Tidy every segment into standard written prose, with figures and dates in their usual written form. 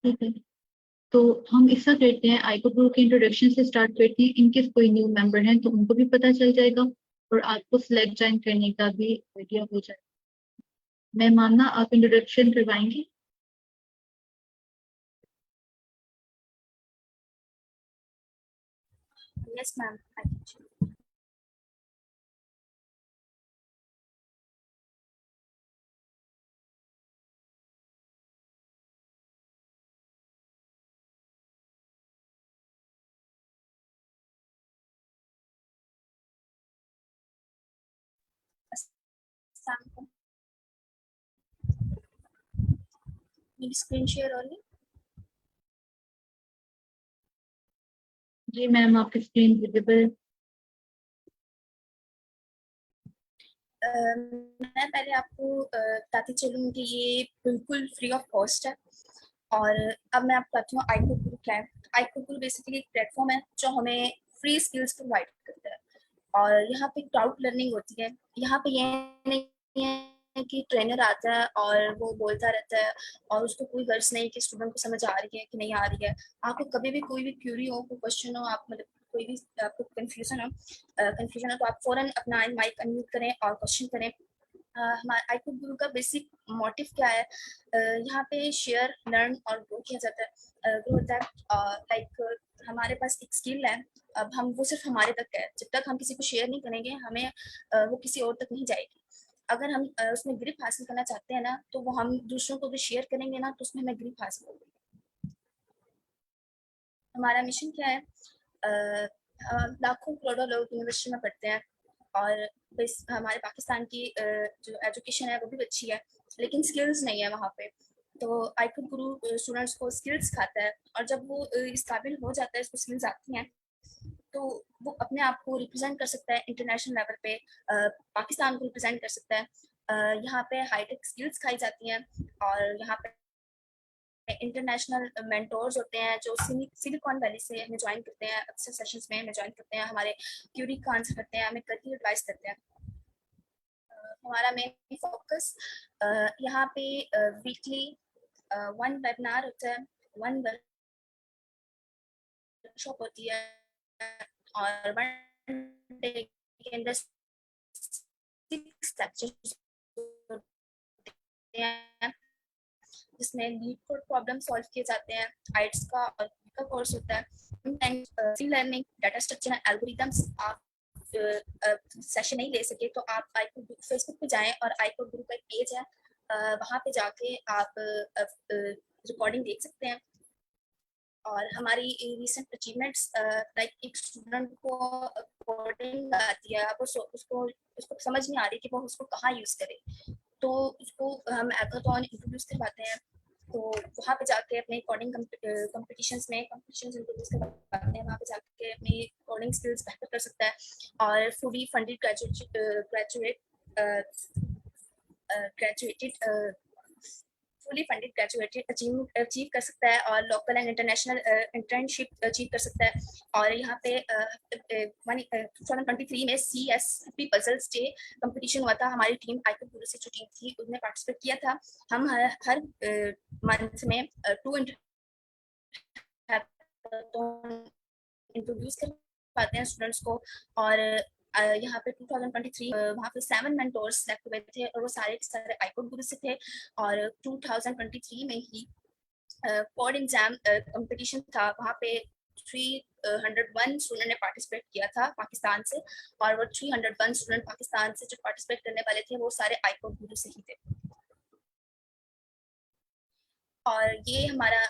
ठीक है, तो हम ऐसा करते हैं, आइको ग्रुप के इंट्रोडक्शन से स्टार्ट करते हैं। इनकेस कोई न्यू मेंबर है तो उनको भी पता चल जाएगा और आपको सिलेक्ट ज्वाइन करने का भी आइडिया हो जाएगा। मैं मानना, आप इंट्रोडक्शन करवाएंगी? Yes ma'am. मेरी स्क्रीन शेयर हो रही जी मैम, आपकी स्क्रीन विजिबल। मैं पहले आपको बताती चलूँ कि ये बिल्कुल फ्री ऑफ कॉस्ट है। और अब मैं आपको बताती हूँ आईको गुरु क्या है। आईको गुरु बेसिकली एक प्लेटफॉर्म है जो हमें फ्री स्किल्स प्रोवाइड करता है। और यहाँ पे क्राउड लर्निंग होती है। यहाँ पे ये नहीं है कि ट्रेनर आता है और वो बोलता रहता है और उसको कोई गर्ज नहीं कि स्टूडेंट को समझ आ रही है कि नहीं आ रही है। आपको कभी भी कोई भी क्यूरी हो, कोई क्वेश्चन हो, आप मतलब कोई भी आपको कंफ्यूजन हो तो आप फौरन अपना माइक अनम्यूट करें और क्वेश्चन करें। हमारे आईक्यू गुरु का बेसिक मोटिव क्या है? यहाँ पे शेयर लर्न और ग्रो किया जाता है, ग्रो होता है। लाइक हमारे पास एक स्किल है, अब हम वो सिर्फ हमारे तक है। जब तक हम किसी को शेयर नहीं करेंगे हमें वो किसी और तक नहीं जाएगी। अगर हम उसमें ग्रिप हासिल करना चाहते हैं ना तो वो हम दूसरों को भी शेयर करेंगे ना तो उसमें हमें ग्रिप हासिल होगी। हमारा मिशन क्या है? लाखों करोड़ों लोग यूनिवर्सिटी में पढ़ते हैं और हमारे पाकिस्तान की जो एजुकेशन है वो भी अच्छी है, लेकिन स्किल्स नहीं है वहाँ पे। तो आईक्यू गुरु स्टूडेंट्स को स्किल्स सिखाता है और जब वो इस काबिल हो जाता है, इसको स्किल्स आती हैं, तो वो अपने आप को रिप्रेजेंट कर सकता है इंटरनेशनल लेवल पे। पाकिस्तान को रिप्रेजेंट कर सकता है। यहाँ पे हाईटेक स्किल्स सिखाई जाती हैं और यहाँ पे इंटरनेशनल मेंटोर्स होते हैं जो सिलिकॉन वैली से हमें ज्वाइन करते हैं, अक्सर सेशंस में हमें ज्वाइन करते हैं, हमारे क्यूरी का आंसर करते हैं, हमें करियर एडवाइस करते हैं। हमारा मेन फोकस यहाँ पे वीकली वन वेबिनार होता है, वन वर्कशॉप होती है और वन डे के अंदर 6 लेक्चर्स होते हैं जिसमें लीड कोड प्रॉब्लम सॉल्व किए जाते हैं। आइट्स का और का कोर्स होता है। Machine learning, data structure and algorithms. आप सेशन नहीं ले सके तो आप आईको फेसबुक पे जाएं और आईको ग्रुप का एक पेज है, वहाँ पे जाके आप रिकॉर्डिंग देख सकते हैं। और हमारी रिसेंट अचीवमेंट्स, लाइक एक स्टूडेंट को कोडिंग आती है, अब उसको उसको समझ नहीं आ रही कि वो उसको कहाँ यूज़ करे, तो उसको हम हैकाथॉन इंट्रोड्यूस करवाते हैं। तो वहाँ पे जाके अपने कोडिंग कॉम्पिटिशन्स इंट्रोड्यूस करवाते हैं, वहाँ पे जाके अपनी कोडिंग स्किल्स बेहतर कर सकता है। और fully funded graduated fully funded graduated achieve कर सकता है और local and international internship achieve कर सकता है। और यहाँ पे 2023 में CSP पजल्स डे कंपटीशन हुआ था। हमारी टीम आईको गुरु से जो टीम थी उसने पार्टिसिपेट किया था। हम हर मंथ में 2 इंट्रोड्यूस करवाते हैं स्टूडेंट्स को। और यहाँ पे 2023 वहाँ पे 7 मेंटोर्स सेलेक्ट हुए थे और वो सारे के सारे आईकोन गुरु से थे। और 2023 में ही कोड एग्जाम कंपटीशन था, वहाँ पे 301 स्टूडेंट ने पार्टिसिपेट किया था पाकिस्तान से। और वो 301 स्टूडेंट पाकिस्तान से जो पार्टिसिपेट करने वाले थे वो सारे आईकोन गुरु से ही थे। और ये हमारा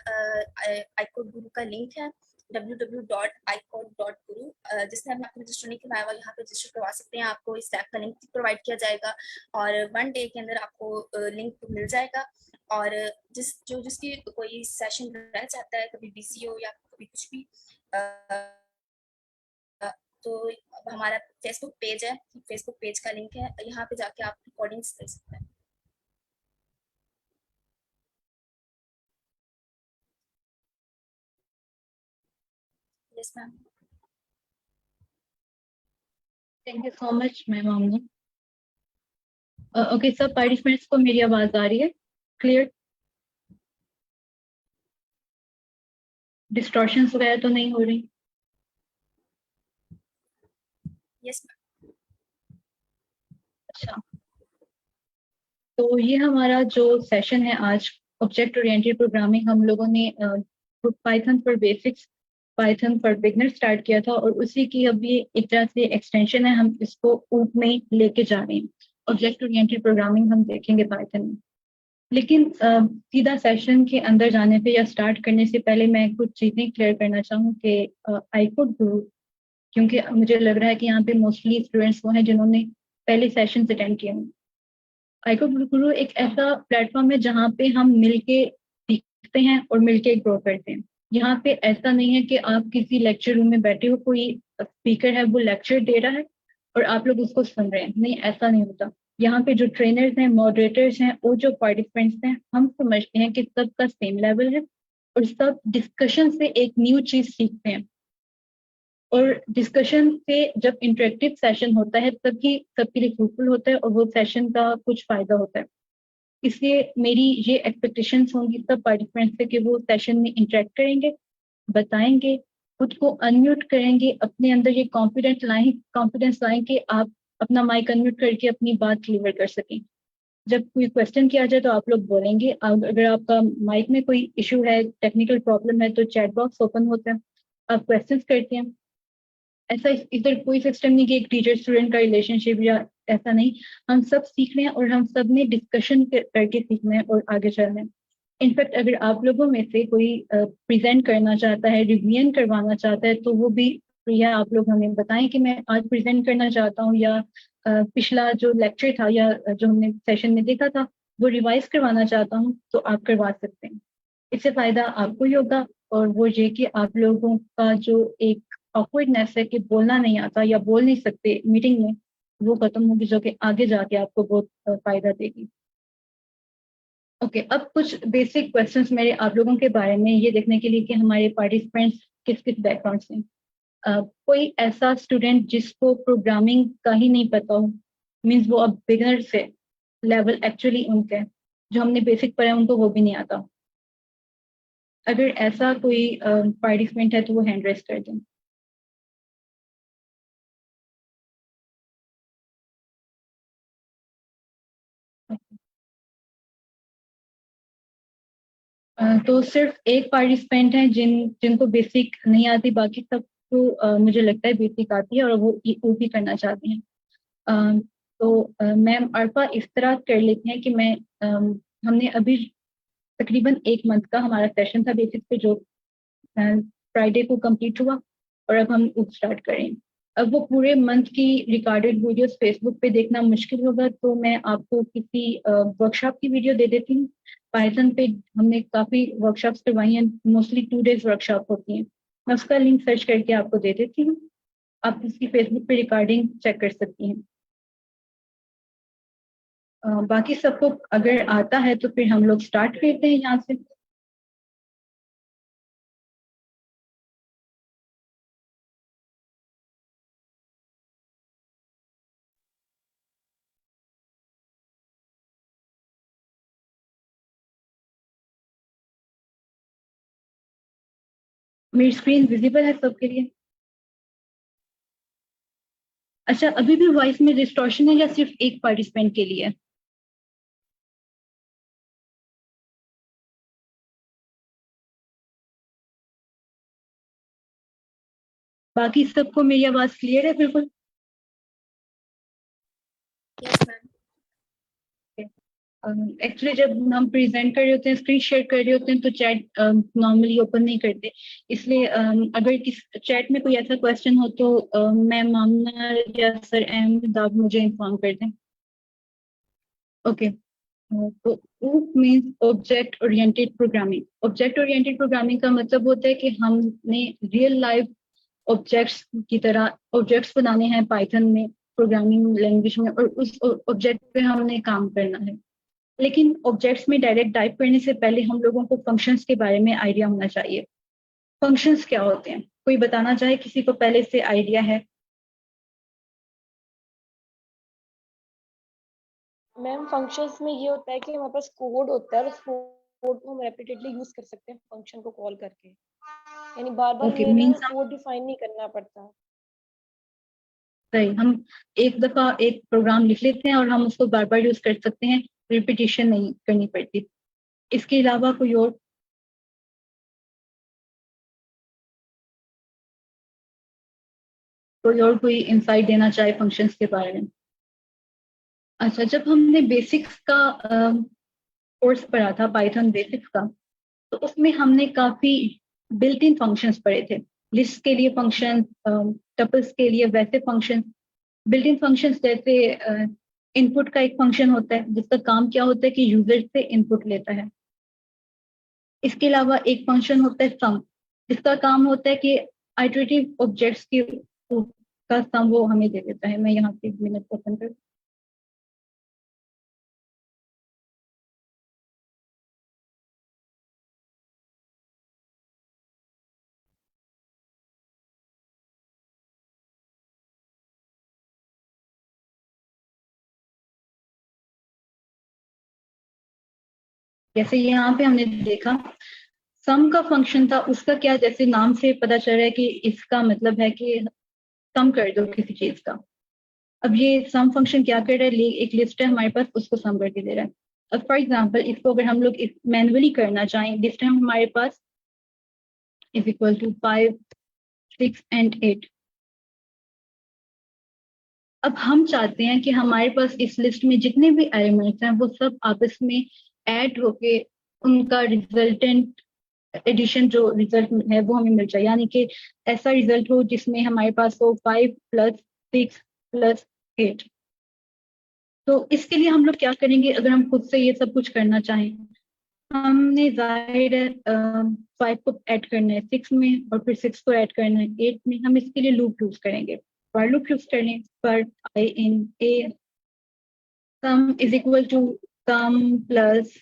आईकोड गुरु का लिंक है www.icode.guru। जिसने हमने आपको रजिस्टर नहीं करवाया हुआ यहाँ पे रजिस्टर करवा सकते हैं। आपको इस ऐप का लिंक प्रोवाइड किया जाएगा और 1 डे के अंदर आपको लिंक मिल जाएगा। और जिसकी कोई सेशन रह जाता है, कभी बिजी हो या कभी कुछ भी, तो हमारा फेसबुक पेज है, फेसबुक पेज का लिंक है, यहाँ पे जाके आप रिकॉर्डिंग्स कर सकते हैं। Yes ma'am. Thank you so much ma'am. हमने ओके, सब पार्टिसिपेंट्स को मेरी आवाज आ रही है क्लियर? डिस्टॉर्शंस वगैरह तो नहीं हो रही? Yes ma'am. अच्छा, तो ये हमारा जो सेशन है आज, ऑब्जेक्ट ओरिएंटेड प्रोग्रामिंग, हम लोगों ने Python for basics, Python for beginner start किया था, और उसी की अब ये एक तरह से एक्सटेंशन है, हम इसको ऊप में लेके जा रहे हैं। ऑब्जेक्ट ओरिएंटेड प्रोग्रामिंग हम देखेंगे पाइथन में। लेकिन सीधा सेशन के अंदर जाने पे या स्टार्ट करने से पहले मैं कुछ चीज़ें क्लियर करना चाहूँ कि आईकोड गुरु, क्योंकि मुझे लग रहा है कि यहाँ पे मोस्टली स्टूडेंट्स वो हैं जिन्होंने पहले सेशन अटेंड किए हैं। आईकोड गुरु एक ऐसा प्लेटफॉर्म है जहाँ पे हम मिलके सीखते हैं और मिलके ग्रो करते हैं। यहाँ पे ऐसा नहीं है कि आप किसी लेक्चर रूम में बैठे हो, कोई स्पीकर है वो लेक्चर दे रहा है और आप लोग उसको सुन रहे हैं, नहीं, ऐसा नहीं होता। यहाँ पे जो ट्रेनर्स हैं, मॉडरेटर्स हैं और जो पार्टिसिपेंट्स हैं, हम समझते हैं कि सबका सेम लेवल है और सब डिस्कशन से एक न्यू चीज सीखते हैं। और डिस्कशन से जब इंटरेक्टिव सेशन होता है तभी सबके लिए फ्रूटफुल होता है और वो सेशन का कुछ फायदा होता है। इसलिए मेरी ये एक्सपेक्टेशंस होंगी सब पार्टिसिपेंट्स से कि वो सेशन में इंटरेक्ट करेंगे, बताएंगे, खुद को अनम्यूट करेंगे, अपने अंदर ये कॉन्फिडेंस लाएं कि आप अपना माइक अनम्यूट करके अपनी बात डिलीवर कर सकें। जब कोई क्वेश्चन किया जाए तो आप लोग बोलेंगे, अगर आपका माइक में कोई इशू है, टेक्निकल प्रॉब्लम है, तो चैट बॉक्स ओपन होता है, आप क्वेश्चंस करते हैं। ऐसा इधर कोई सिस्टम नहीं कि एक टीचर स्टूडेंट का रिलेशनशिप या ऐसा नहीं। हम सब सीख रहे हैं और हम सब ने डिस्कशन करके सीखना है और आगे चलना है। इनफैक्ट अगर आप लोगों में से कोई प्रेजेंट करना चाहता है, रिवीजन करवाना चाहता है, तो वो भी या आप लोग हमें बताएं कि मैं आज प्रेजेंट करना चाहता हूँ, या पिछला जो लेक्चर था या जो हमने सेशन में देखा था वो रिवाइज करवाना चाहता हूँ, तो आप करवा सकते हैं। इससे फायदा आपको ही होगा, और वो ये कि आप लोगों का जो एक ऑकवर्डनेस है कि बोलना नहीं आता या बोल नहीं सकते मीटिंग में, वो खत्म होगी, जो कि आगे जाके आपको बहुत फायदा देगी। ओके, अब कुछ बेसिक क्वेश्चंस मेरे आप लोगों के बारे में, ये देखने के लिए कि हमारे पार्टिसिपेंट्स किस किस बैकग्राउंड से। कोई ऐसा स्टूडेंट जिसको प्रोग्रामिंग का ही नहीं पता हो, मीन्स वो अब बिगनर से लेवल एक्चुअली उनके जो हमने बेसिक पढ़ा है उनको वो भी नहीं आता। अगर ऐसा कोई पार्टिसिपेंट है तो वो हैंड रेस कर दें। तो सिर्फ एक पार्टिसिपेंट है जिनको बेसिक नहीं आती, बाकी सबको मुझे लगता है बेसिक आती है और वो भी करना चाहते हैं। अ, तो मैम अर्पा, इस तरह कर लेते हैं कि हमने अभी तकरीबन एक मंथ का हमारा सेशन था बेसिक पे, जो फ्राइडे को कंप्लीट हुआ, और अब हम स्टार्ट करें। अब वो पूरे मंथ की रिकॉर्डेड वीडियोस फेसबुक पे देखना मुश्किल होगा, तो मैं आपको किसी वर्कशॉप की वीडियो दे देती हूँ। पाइथन पे हमने काफ़ी वर्कशॉप्स करवाई हैं, मोस्टली 2 days वर्कशॉप होती हैं। मैं उसका लिंक सर्च करके आपको दे देती हूँ, आप उसकी फेसबुक पे रिकॉर्डिंग चेक कर सकती हैं। बाकी सबको अगर आता है तो फिर हम लोग स्टार्ट करते हैं यहाँ से। मेरी स्क्रीन विजिबल है सबके लिए? अच्छा, अभी भी वॉइस में डिस्टॉर्शन है या सिर्फ एक पार्टिसिपेंट के लिए? बाकी सबको मेरी आवाज क्लियर है बिल्कुल? Yes ma'am. एक्चुअली जब हम प्रेजेंट कर रहे होते हैं, स्क्रीन शेयर कर रहे होते हैं, तो चैट नॉर्मली ओपन नहीं करते। इसलिए अगर किस चैट में कोई ऐसा क्वेश्चन हो तो मैम मामना या सर अहमद आप मुझे इन्फॉर्म कर दें। ओके, तो OOP means object oriented programming. Object oriented programming का मतलब होता है कि हमने रियल लाइफ ऑब्जेक्ट्स की तरह ऑब्जेक्ट्स बनाने हैं पाइथन में, प्रोग्रामिंग लैंग्वेज में, और उस ऑब्जेक्ट पे हमने काम करना है। लेकिन ऑब्जेक्ट्स में डायरेक्ट टाइप करने से पहले हम लोगों को फंक्शंस के बारे में आइडिया होना चाहिए। फंक्शंस क्या होते हैं, कोई बताना चाहे? किसी को पहले से आइडिया है? मैम फंक्शंस में ये होता है कि हमारे पास कोड होता है और उस कोड को हम रेपिटेडली यूज कर सकते हैं फंक्शन को कॉल करके। यानी बार-बार ओके, हमें ना मीन्स कोड डिफाइन नहीं करना पड़ता। सही, हम एक दफा एक प्रोग्राम लिख लेते हैं और हम उसको बार बार यूज कर सकते हैं, रिपीटिशन नहीं करनी पड़ती। इसके अलावा कोई इंसाइट देना चाहे फंक्शंस के बारे में? अच्छा, जब हमने बेसिक्स का कोर्स पढ़ा था, पाइथन बेसिक्स का, तो उसमें हमने काफी बिल्ट इन फंक्शंस पढ़े थे। लिस्ट के लिए फंक्शन, टपल्स के लिए वैसे फंक्शन, बिल्ट इन फंक्शंस जैसे इनपुट का एक फंक्शन होता है जिसका काम क्या होता है कि यूजर से इनपुट लेता है। इसके अलावा एक फंक्शन होता है सम, जिसका काम होता है कि आइटरेटिव ऑब्जेक्ट्स की का सम वो हमें दे देता है। मैं यहाँ पे 1 मिनट पसंद कर, जैसे यहाँ पे हमने देखा सम का फंक्शन था, उसका क्या, जैसे नाम से पता चल रहा है कि इसका मतलब है कि सम कर दो किसी चीज का। अब ये सम फंक्शन क्या कर रहा है, एक लिस्ट है हमारे पास, उसको सम करके दे रहा है। अब फॉर एग्जांपल इसको अगर हम लोग मैनुअली करना चाहें, लिस्ट है हमारे पास इज इक्वल टू 5, 6 एंड 8। अब हम चाहते हैं कि हमारे पास इस लिस्ट में जितने भी एलिमेंट्स हैं वो सब आपस में ऐड होके उनका रिजल्टेंट एडिशन जो रिजल्ट है वो हमें मिल जाए, यानी कि ऐसा रिजल्ट हो जिसमें हमारे पास हो 5 + 6 + 8। तो इसके लिए हम लोग क्या करेंगे, अगर हम खुद से ये सब कुछ करना चाहें, हमने जाहिर है 5 को ऐड करना है 6 में और फिर 6 को ऐड करना है 8 में। हम इसके लिए लूप यूज करेंगे, फॉर लूप यूज करें, पर i in a sum is equal to sum plus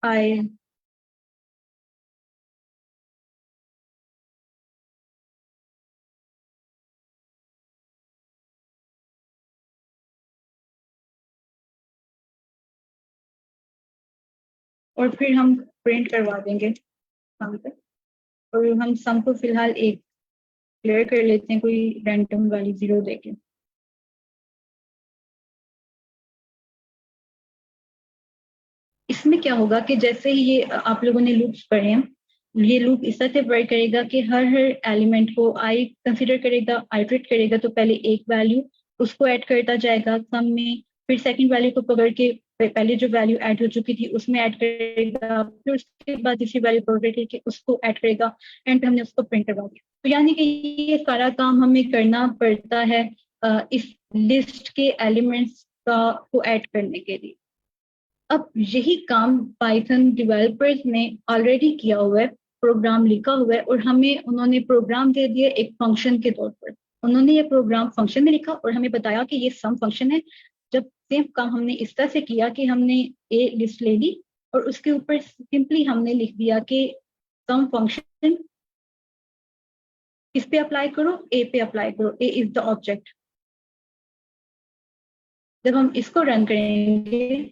i, और फिर हम प्रिंट करवा देंगे सम पे। और हम सम को फिलहाल एक क्लियर कर लेते हैं कोई रैंडम वाली 0 देके। इसमें क्या होगा कि जैसे ही ये आप लोगों ने लूप्स पढ़े हैं, ये लूप इस तरह से वर्क करेगा कि हर एलिमेंट को आई कंसीडर करेगा, आइटरेट करेगा, तो पहले एक वैल्यू उसको ऐड करता जाएगा सम में, फिर सेकंड वैल्यू को पकड़ के पहले जो वैल्यू ऐड हो चुकी थी उसमें ऐड करेगा, फिर उसके बाद दूसरी वैल्यू पकड़ करके उसको ऐड करेगा, एंड पे हमने उसको प्रिंट करवा दिया। तो यानी कि ये सारा काम हमें करना पड़ता है इस लिस्ट के एलिमेंट्स का को ऐड करने के लिए। अब यही काम पाइथन डेवलपर्स ने ऑलरेडी किया हुआ है, प्रोग्राम लिखा हुआ है, और हमें उन्होंने प्रोग्राम दे दिया एक फंक्शन के तौर पर। उन्होंने ये प्रोग्राम फंक्शन में लिखा और हमें बताया कि ये सम फंक्शन है। जब सेम काम हमने इस तरह से किया कि हमने ए लिस्ट ले ली और उसके ऊपर सिंपली हमने लिख दिया कि सम फंक्शन किस पे अप्लाई करो, ए पे अप्लाई करो, ए इज द ऑब्जेक्ट। जब हम इसको रन करेंगे,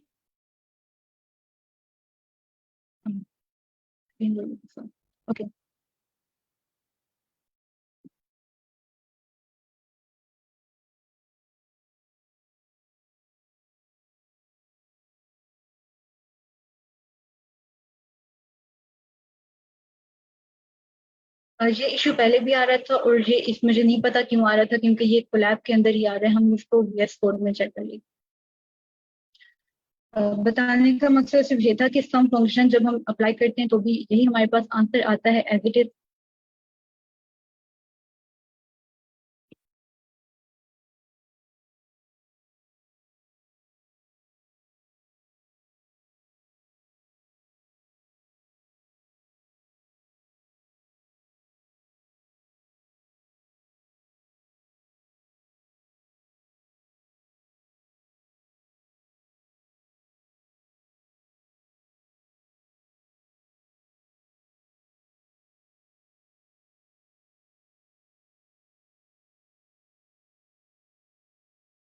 ओके, ये इशू पहले भी आ रहा था और ये इस मुझे नहीं पता क्यों आ रहा था, क्योंकि ये कोलैब के अंदर ही आ रहा है। हम इसको VS कोड में चेक कर लेंगे। बताने का मकसद सिर्फ ये था कि सम फंक्शन जब हम अप्लाई करते हैं तो भी यही हमारे पास आंसर आता है एज इट इज।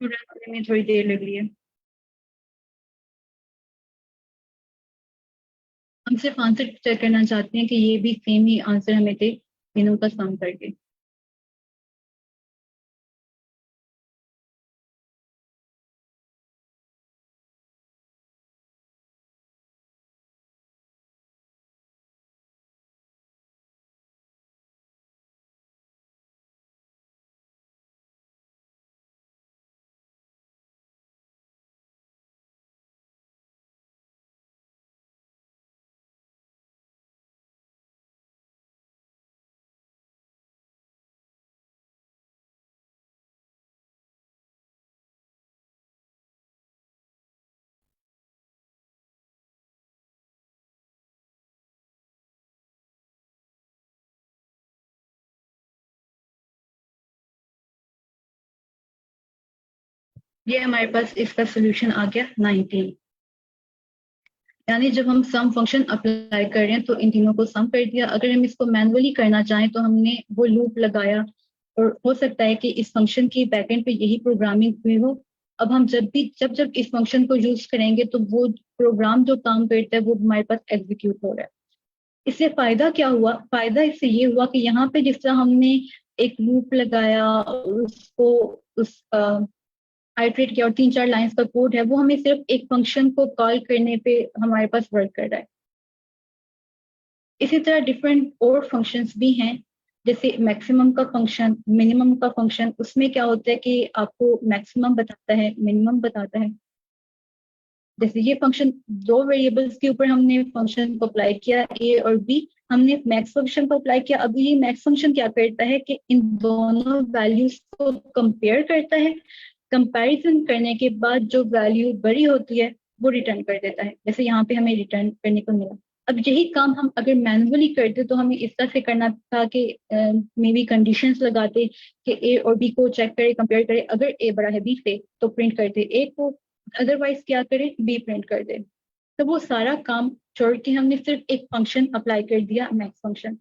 रन होने में थोड़ी देर लग रही है। हम सिर्फ आंसर चेक करना चाहते हैं कि ये भी सेम ही आंसर हमें थे तीनों का सम करके। ये हमारे पास इसका सोल्यूशन आ गया 19। यानी जब हम सम फंक्शन अप्लाई कर रहे हैं तो इन तीनों को सम कर दिया। अगर हम इसको मैनुअली करना चाहें तो हमने वो लूप लगाया, और हो सकता है कि इस फंक्शन की बैकएंड पे यही प्रोग्रामिंग हुई हो। अब हम जब जब इस फंक्शन को यूज करेंगे तो वो प्रोग्राम जो काम करता है वो हमारे पास एग्जीक्यूट हो रहा है। इससे फायदा क्या हुआ? फायदा इससे ये हुआ कि यहाँ पे जिस तरह हमने एक लूप लगाया और उसको उस आइटरेट किया और 3-4 लाइंस का कोड है, वो हमें सिर्फ एक फंक्शन को कॉल करने पे हमारे पास वर्क कर रहा है। इसी तरह डिफरेंट और फंक्शंस भी हैं, जैसे मैक्सिमम का फंक्शन, मिनिमम का फंक्शन। उसमें क्या होता है कि आपको मैक्सिमम बताता है, मिनिमम बताता है। जैसे ये फंक्शन, दो वेरिएबल्स के ऊपर हमने फंक्शन को अप्लाई किया, ए और बी। हमने मैक्स फंक्शन को अप्लाई किया। अब ये मैक्स फंक्शन क्या करता है कि इन दोनों वैल्यूज को कंपेयर करता है। कंपैरिजन करने के बाद जो वैल्यू बड़ी होती है वो रिटर्न कर देता है, जैसे यहाँ पे हमें रिटर्न करने को मिला। अब यही काम हम अगर मैनुअली करते तो हमें इस तरह से करना था कि मे बी कंडीशंस लगाते कि ए और बी को चेक करे, कंपेयर करे। अगर ए बड़ा है बी से तो प्रिंट करते ए को, अदरवाइज क्या करे, बी प्रिंट कर दे। तो वो सारा काम छोड़ के हमने सिर्फ एक फंक्शन अप्लाई कर दिया, मैक्स फंक्शन।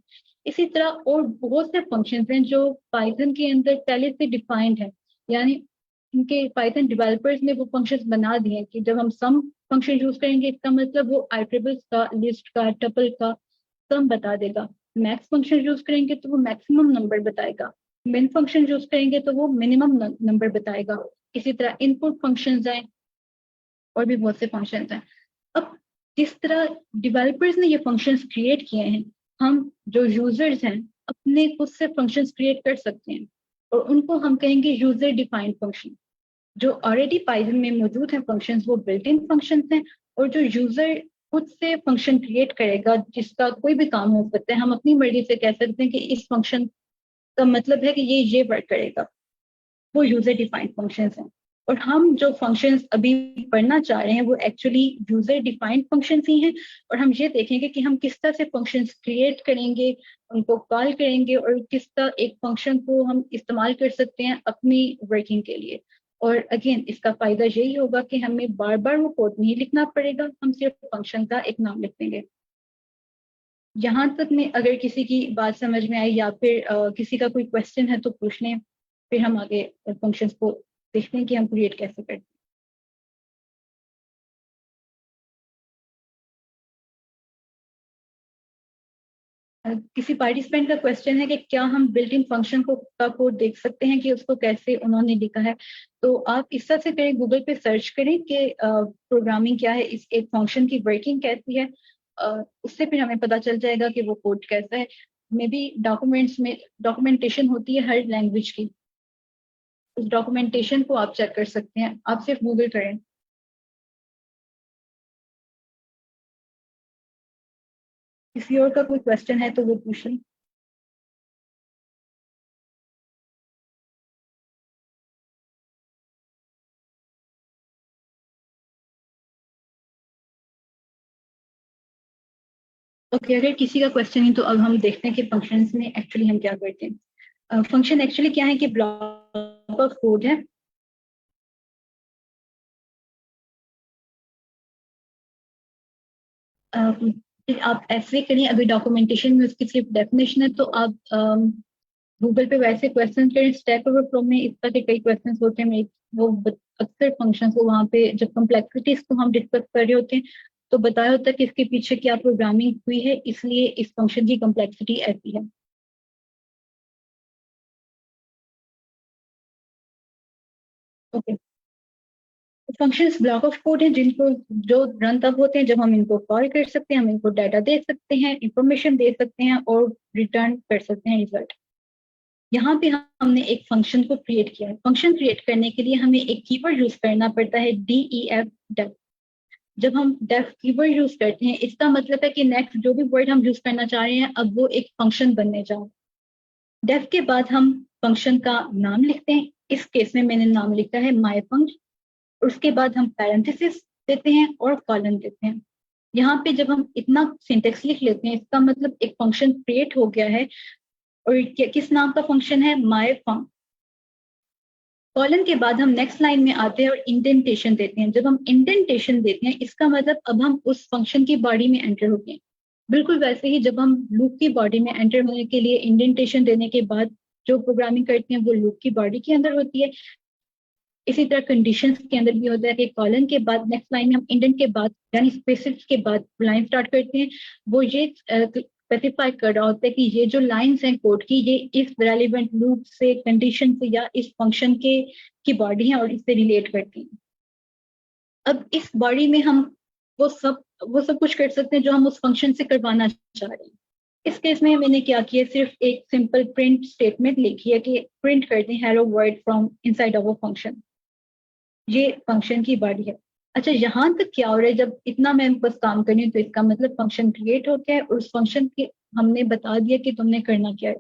इसी तरह और बहुत से फंक्शन हैं जो पाइथन के अंदर पहले से डिफाइंड है, यानी इनके पाइथन डेवलपर्स ने वो फंक्शंस बना दिए हैं कि जब हम सम फंक्शन यूज करेंगे इसका मतलब वो आइट्रिबल्स का, लिस्ट का, टपल का सम बता देगा। मैक्स फंक्शन यूज करेंगे तो वो मैक्सिमम नंबर बताएगा। मिन फंक्शन यूज करेंगे तो वो मिनिमम नंबर बताएगा। इसी तरह इनपुट फंक्शंस हैं और भी बहुत से फंक्शंस हैं। अब जिस तरह डेवलपर्स ने ये फंक्शंस क्रिएट किए हैं, हम जो यूजर्स हैं अपने खुद से फंक्शंस क्रिएट कर सकते हैं, और उनको हम कहेंगे यूजर डिफाइंड फंक्शन। जो ऑलरेडी पाइथन में मौजूद हैं फंक्शंस वो बिल्ट इन फंक्शंस हैं, और जो यूजर खुद से फंक्शन क्रिएट करेगा जिसका कोई भी काम हो सकता है, हम अपनी मर्जी से कह सकते हैं कि इस फंक्शन का मतलब है कि ये वर्क करेगा, वो यूजर डिफाइंड फंक्शंस हैं। और हम जो फंक्शंस अभी पढ़ना चाह रहे हैं वो एक्चुअली यूजर डिफाइंड फंक्शंस ही हैं। और हम ये देखेंगे कि हम किस तरह से फंक्शंस क्रिएट करेंगे, उनको कॉल करेंगे, और किस तरह एक फंक्शन को हम इस्तेमाल कर सकते हैं अपनी वर्किंग के लिए। और अगेन इसका फायदा यही होगा कि हमें बार बार वो कोड नहीं लिखना पड़ेगा, हम सिर्फ फंक्शन का एक नाम लिख देंगे। यहाँ तक में अगर किसी की बात समझ में आई या फिर किसी का कोई क्वेश्चन है तो पूछ लें, फिर हम आगे फंक्शंस को देखते हैं कि हम क्रिएट कैसे करते हैं। किसी पार्टिसिपेंट का क्वेश्चन है कि क्या हम बिल्ट इन फंक्शन को का कोड देख सकते हैं कि उसको कैसे उन्होंने लिखा है। तो आप इस तरह से करें, गूगल पे सर्च करें कि प्रोग्रामिंग क्या है, इस एक फंक्शन की वर्किंग कैसी है। उससे फिर हमें पता चल जाएगा कि वो कोड कैसा है। मे बी डॉक्यूमेंट्स में डॉक्यूमेंटेशन होती है हर लैंग्वेज की, उस डॉक्यूमेंटेशन को आप चेक कर सकते हैं। आप सिर्फ गूगल करें। किसी और का कोई क्वेश्चन है तो वो पूछ लें। ओके, अगर किसी का क्वेश्चन है तो अब हम देखते हैं कि फंक्शंस में एक्चुअली हम क्या करते हैं। फंक्शन एक्चुअली क्या है कि ब्लॉक ऑफ कोड है। आप ऐसे करें, अगर डॉक्यूमेंटेशन में उसकी सिर्फ डेफिनेशन है तो आप गूगल पे वैसे क्वेश्चन करें। स्टैक ओवरफ्लो में इस तरह के कई क्वेश्चन होते हैं। वो अक्सर फंक्शंस को वहाँ पे जब कम्प्लेक्सिटीज को हम डिस्कस कर रहे होते हैं तो बताया होता है कि इसके पीछे क्या प्रोग्रामिंग हुई है, इसलिए इस फंक्शन की कॉम्प्लेक्सिटी ऐसी है। Okay, functions block of code हैं जिनको जो रन तब होते हैं जब हम इनको कॉल कर सकते हैं, हम इनको डाटा दे सकते हैं, इंफॉर्मेशन दे सकते हैं और रिटर्न कर सकते हैं रिजल्ट। यहाँ पे हमने एक फंक्शन को क्रिएट किया है। फंक्शन क्रिएट करने के लिए हमें एक कीवर्ड यूज करना पड़ता है, DEF डेफ। जब हम डेफ कीवर्ड यूज करते हैं, इसका मतलब है कि नेक्स्ट जो भी वर्ड हम यूज करना चाह रहे हैं अब वो एक फंक्शन बनने जा रहा है। डेफ के बाद हम फंक्शन का नाम लिखते हैं। इस केस में मैंने नाम लिखा है माय फंक्शन। उसके बाद हम पैरेंथेसिस देते हैं और कॉलन देते हैं। यहाँ पे जब हम इतना सिंटेक्स लिख लेते हैं, इसका मतलब एक फंक्शन क्रिएट हो गया है। और किस नाम का फंक्शन है? My function. कॉलन के बाद हम नेक्स्ट लाइन में आते हैं और इंडेंटेशन देते हैं। जब हम इंडेंटेशन देते हैं, इसका मतलब अब हम उस फंक्शन की बॉडी में एंटर हो गए। बिल्कुल वैसे ही जब हम लूप की बॉडी में एंटर होने के लिए इंडेंटेशन देने के बाद जो प्रोग्रामिंग करते हैं वो लूप की बॉडी के अंदर होती है। इसी तरह कंडीशंस के अंदर भी होता है कि कॉलन के बाद नेक्स्ट लाइन में हम इंडेंट के बाद यानी स्पेसिस के बाद लाइन स्टार्ट करते हैं। वो ये स्पेसिफाई कर रहा होता है कि ये जो लाइंस हैं कोड की, ये इस रेलिवेंट लूप से, कंडीशन से या इस फंक्शन के की बॉडी है और इससे रिलेट करती हैं। अब इस बॉडी में हम वो सब कुछ कर सकते हैं जो हम उस फंक्शन से करवाना चाह रहे हैं। इस केस में मैंने क्या किया, सिर्फ एक सिंपल प्रिंट स्टेटमेंट लिखी है कि प्रिंट करते हैं hello word from inside of a function. ये फंक्शन की बॉडी है। अच्छा, यहाँ तक क्या हो रहा है? जब इतना मैं बस काम कर रही हूँ तो इसका मतलब फंक्शन क्रिएट हो गया है और उस फंक्शन के हमने बता दिया कि तुमने करना क्या है।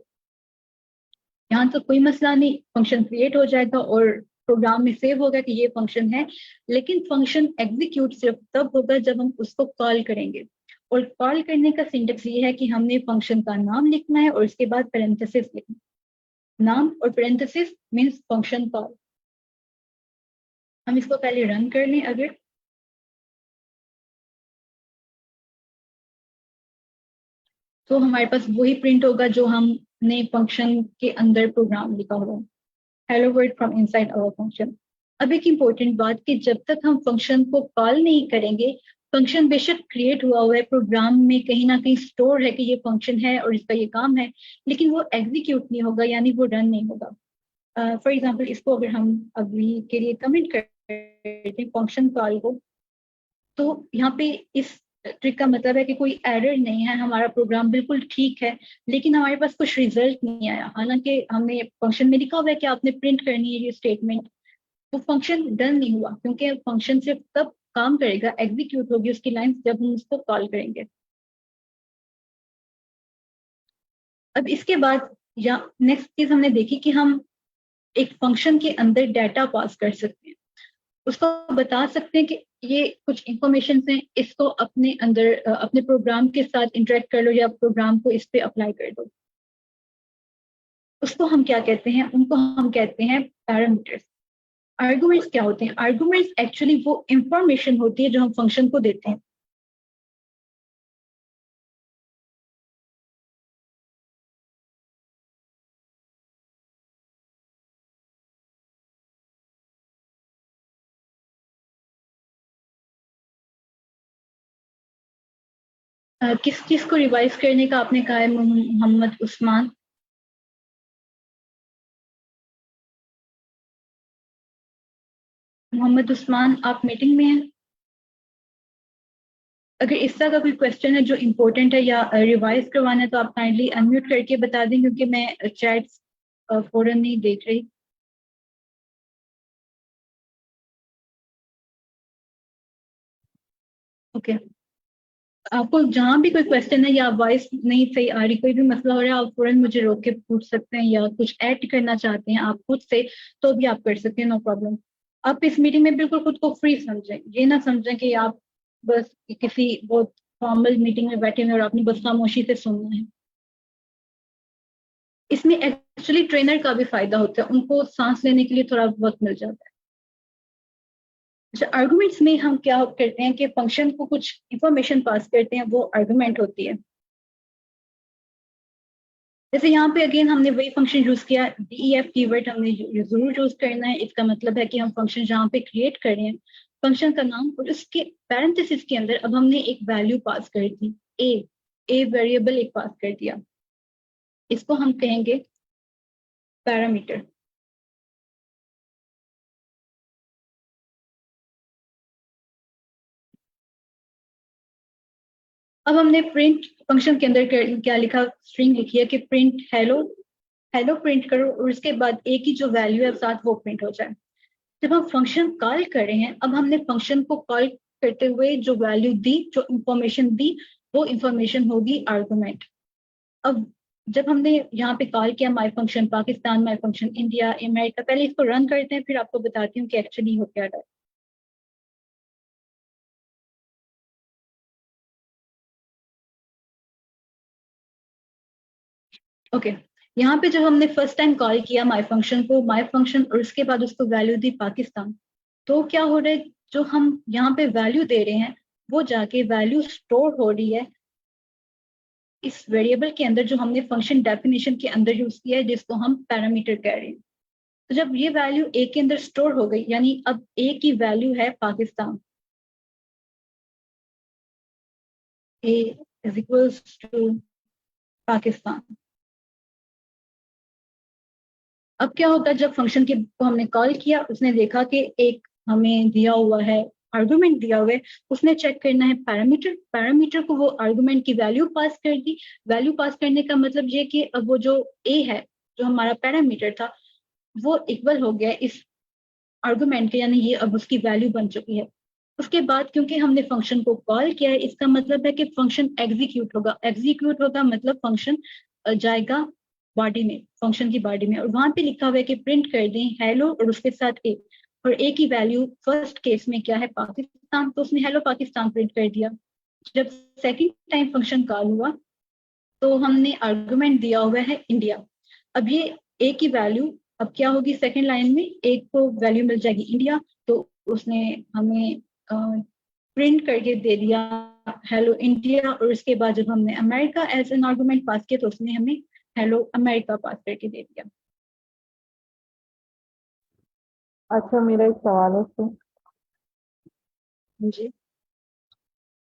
यहाँ तो कोई मसला नहीं, फंक्शन क्रिएट हो जाएगा और प्रोग्राम में सेव होगा कि ये फंक्शन है। लेकिन फंक्शन एग्जीक्यूट सिर्फ तब होगा जब हम उसको कॉल करेंगे। और कॉल करने का सिंटेक्स ये है कि हमने फंक्शन का नाम लिखना है और उसके बाद पैरेंथेसिस लिखना है। नाम और पैरेंथेसिस मीन्स फंक्शन कॉल। हम इसको पहले रन कर लें अगर। तो हमारे पास वही प्रिंट होगा जो हमने फंक्शन के अंदर प्रोग्राम लिखा हुआ, hello world from inside our function. अब एक इम्पोर्टेंट बात कि जब तक हम फंक्शन को कॉल नहीं करेंगे, फंक्शन बेशक क्रिएट हुआ है प्रोग्राम में, कहीं ना कहीं स्टोर है कि ये फंक्शन है और इसका ये काम है, लेकिन वो एग्जीक्यूट नहीं होगा, यानी वो रन नहीं होगा। फॉर एग्जाम्पल, इसको अगर हम अभी के लिए कमेंट करते हैं फंक्शन कॉल को, तो यहाँ पे इस ट्रिक का मतलब है कि कोई एरर नहीं है, हमारा प्रोग्राम बिल्कुल ठीक है, लेकिन हमारे पास कुछ रिजल्ट नहीं आया। हालांकि हमने फंक्शन में लिखा हुआ है कि आपने प्रिंट करनी है ये स्टेटमेंट, तो फंक्शन डन नहीं हुआ क्योंकि फंक्शन सिर्फ तब काम करेगा, एग्जीक्यूट होगी उसकी लाइन जब हम उसको कॉल करेंगे। अब इसके बाद या नेक्स्ट चीज हमने देखी कि हम एक फंक्शन के अंदर डाटा पास कर सकते हैं, उसको बता सकते हैं कि ये कुछ इंफॉर्मेशन हैं, इसको अपने अंदर अपने प्रोग्राम के साथ इंटरेक्ट कर लो या प्रोग्राम को इस पे अप्लाई कर दो। उसको हम क्या कहते हैं? उनको हम कहते हैं पैरामीटर्स। आर्गुमेंट्स क्या होते हैं? आर्गुमेंट्स एक्चुअली वो इंफॉर्मेशन होती है जो हम फंक्शन को देते हैं। किस चीज को रिवाइज करने का आपने कहा है मोहम्मद उस्मान? मोहम्मद उस्मान, आप मीटिंग में हैं? अगर इस तरह का कोई क्वेश्चन है जो इम्पोर्टेंट है या रिवाइज करवाना है तो आप काइंडली अनम्यूट करके बता दें, क्योंकि मैं चैट फौरन नहीं देख रही। ओके, आपको जहाँ भी कोई क्वेश्चन है या वॉइस नहीं सही आ रही, कोई भी मसला हो रहा है, आप फौरन मुझे रोक के पूछ सकते हैं, या कुछ ऐड करना चाहते हैं आप खुद से तो भी आप कर सकते हैं, नो प्रॉब्लम। आप इस मीटिंग में बिल्कुल खुद को फ्री समझें, ये ना समझें कि आप बस किसी बहुत फॉर्मल मीटिंग में बैठे हुए और आपने बस खामोशी से सुनना है। इसमें एक्चुअली ट्रेनर का भी फायदा होता है, उनको सांस लेने के लिए थोड़ा वक्त मिल जाता है। अच्छा, आर्गुमेंट्स में हम क्या करते हैं कि फंक्शन को कुछ इंफॉर्मेशन पास करते हैं, वो आर्गुमेंट होती है। जैसे यहाँ पे अगेन हमने वही फंक्शन यूज किया, DEF कीवर्ड हमने जरूर यूज करना है। इसका मतलब है कि हम फंक्शन जहाँ पे क्रिएट कर रहे हैं फंक्शन का नाम और उसके पैरेंथेसिस के अंदर अब हमने एक वैल्यू पास कर दी, ए वेरिएबल एक पास कर दिया, इसको हम कहेंगे पैरामीटर। अब हमने प्रिंट फंक्शन के अंदर क्या लिखा, स्ट्रिंग लिखी है कि प्रिंट हेलो, हेलो प्रिंट करो और उसके बाद ए की जो वैल्यू है साथ वो प्रिंट हो जाए। जब हम फंक्शन कॉल कर रहे हैं, अब हमने फंक्शन को कॉल करते हुए जो वैल्यू दी, जो इंफॉर्मेशन दी, वो इंफॉर्मेशन होगी आर्गुमेंट। अब जब हमने यहाँ पे कॉल किया माई फंक्शन पाकिस्तान, माई फंक्शन इंडिया, अमेरिका, पहले इसको रन करते हैं फिर आपको बताती हूँ कि एक्चुअली हो क्या रहा है। ओके, यहाँ पे जब हमने फर्स्ट टाइम कॉल किया माई फंक्शन को, माई फंक्शन और उसके बाद उसको वैल्यू दी पाकिस्तान, तो क्या हो रहा है, जो हम यहाँ पे वैल्यू दे रहे हैं वो जाके वैल्यू स्टोर हो रही है इस वेरिएबल के अंदर जो हमने फंक्शन डेफिनेशन के अंदर यूज किया है, जिसको हम पैरामीटर कह रहे हैं। तो जब ये वैल्यू ए के अंदर स्टोर हो गई, यानी अब ए की वैल्यू है पाकिस्तान, ए इज इक्वल्स टू पाकिस्तान। अब क्या होता है, जब फंक्शन के को हमने कॉल किया, उसने देखा कि एक हमें दिया हुआ है, आर्गुमेंट दिया हुआ है, उसने चेक करना है पैरामीटर, पैरामीटर को वो आर्गुमेंट की वैल्यू पास कर दी। वैल्यू पास करने का मतलब ये कि अब वो जो ए है, जो हमारा पैरामीटर था, वो इक्वल हो गया इस आर्गुमेंट के, यानी ये अब उसकी वैल्यू बन चुकी है। उसके बाद क्योंकि हमने फंक्शन को कॉल किया है, इसका मतलब है कि फंक्शन एग्जीक्यूट होगा। एग्जीक्यूट होगा मतलब फंक्शन जाएगा बॉडी में, फंक्शन की बॉडी में, और वहां पे लिखा हुआ है कि प्रिंट कर दें हेलो और उसके साथ ए, और ए की वैल्यू फर्स्ट केस में क्या है, पाकिस्तान, तो उसने हेलो पाकिस्तान प्रिंट कर दिया। जब सेकेंड टाइम फंक्शन कॉल हुआ तो हमने आर्गुमेंट दिया हुआ है इंडिया। अब ये ए की वैल्यू अब क्या होगी, सेकेंड लाइन में एक को वैल्यू मिल जाएगी इंडिया, तो उसने हमें प्रिंट करके दे दिया हेलो इंडिया, और उसके बाद जब हमने अमेरिका एज एन आर्गुमेंट पास किया तो उसने हमें हेलो अमेरिका पास करके दे दिया। अच्छा, मेरा एक सवाल है इससे। जी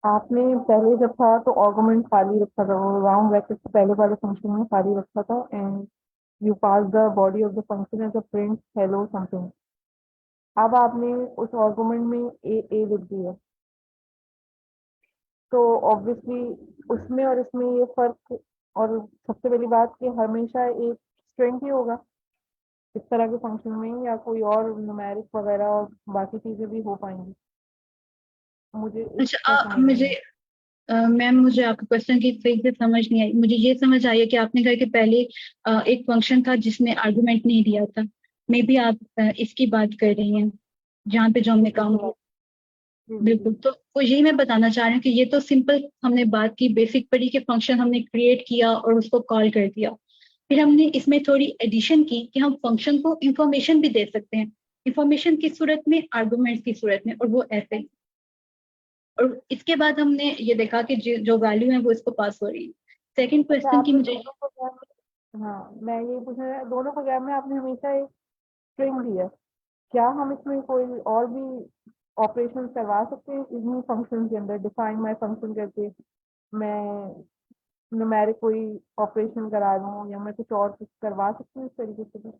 आपने पहले जब था तो आर्गुमेंट खाली रखा था, वो राउंड ब्रैकेट से पहले वाले फंक्शन में खाली रखा था, and you pass the body of the function as a print hello something. अब आपने उस आर्गुमेंट में ए लिख दिया, तो ऑब्वियसली उसमें और इसमें ये फर्क, और सबसे पहली बात कि हमेशा एक स्ट्रिंग ही होगा इस तरह के फंक्शन में, या कोई और न्यूमेरिक वगैरह और बाकी चीजें भी हो पाएंगी? मुझे अच्छा, इसका समझ नहीं मुझे है। मैम मुझे आपके क्वेश्चन की सही से समझ नहीं आई। मुझे ये समझ आई है कि आपने कहा कि पहले एक फंक्शन था जिसमें आर्गुमेंट नहीं दिया था, मे बी आप इसकी बात कर रही हैं जहाँ पे जो हमने काम किया। जी जी बिल्कुल, जी। तो यही मैं बताना चाह रही हूँ कि ये तो सिंपल हमने बात की, बेसिक पढ़ी कि फंक्शन हमने क्रिएट किया और उसको कॉल कर दिया। फिर हमने इसमें थोड़ी एडिशन की कि हम फंक्शन को इंफॉर्मेशन भी दे सकते हैं, इंफॉर्मेशन की सूरत में, आर्गुमेंट्स की सूरत में, और वो ऐसे। और इसके बाद हमने ये देखा कि जो वैल्यू है वो इसको पास हो रही है। सेकंड अच्छा, क्वेश्चन की आपने मुझे, दोनों प्रोग्राम में, हाँ मैं ये पूछना है, दोनों प्रोग्राम में आपने हमेशा एक स्ट्रिंग दी है, क्या हम इसमें कोई और भी ऑपरेशन करवा सकते हैं इन्हीं फंक्शन के अंदर? डिफाइन माई फंक्शन करके मैं न्यूमेरिक कोई ऑपरेशन करा दूँ, या मैं कुछ और कुछ करवा सकती हूँ इस तरीके से?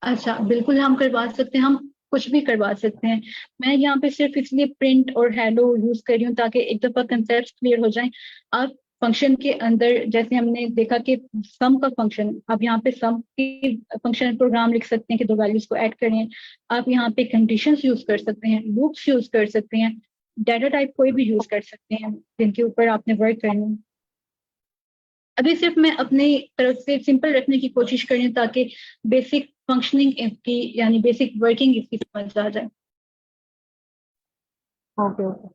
अच्छा बिल्कुल हम करवा सकते हैं, हम कुछ भी करवा सकते हैं। मैं यहाँ पे सिर्फ इसलिए प्रिंट और हेलो यूज कर रही हूँ ताकि एक दफा कंसेप्ट क्लियर हो जाए। आप फंक्शन के अंदर जैसे हमने देखा कि सम का फंक्शन, आप यहाँ पे सम की फंक्शन प्रोग्राम लिख सकते हैं कि दो वैल्यूज को ऐड करें। आप यहाँ पे कंडीशंस यूज कर सकते हैं, लूप्स यूज कर सकते हैं, डाटा टाइप कोई भी यूज कर सकते हैं जिनके ऊपर आपने वर्क करना है। अभी सिर्फ मैं अपनी तरफ से सिंपल रखने की कोशिश कर रही हूँ ताकि बेसिक फंक्शनिंग इसकी, यानी बेसिक वर्किंग इसकी समझ आ जाए। Okay okay.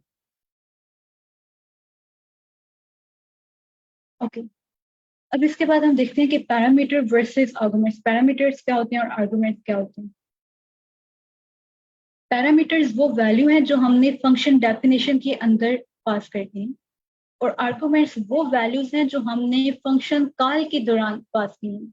ओके, अब इसके बाद हम देखते हैं कि पैरामीटर वर्सेस आर्गुमेंट्स, पैरामीटर्स क्या होते हैं और आर्गुमेंट्स क्या होते हैं। पैरामीटर्स वो वैल्यू हैं जो हमने फंक्शन डेफिनेशन के अंदर पास करती हैं, और आर्गुमेंट्स वो वैल्यूज हैं जो हमने फंक्शन कॉल के दौरान पास की हैं।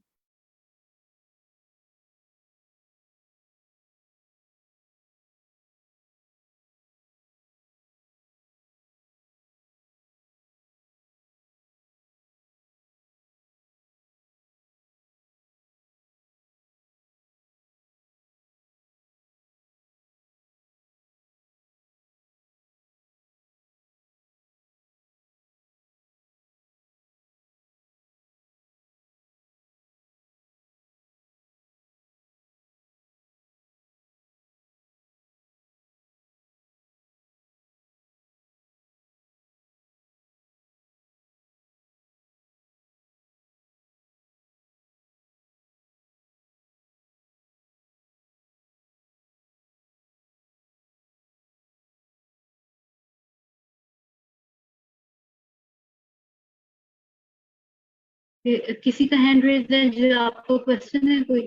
किसी का हैंड रेज है जो आपको क्वेश्चन है कोई?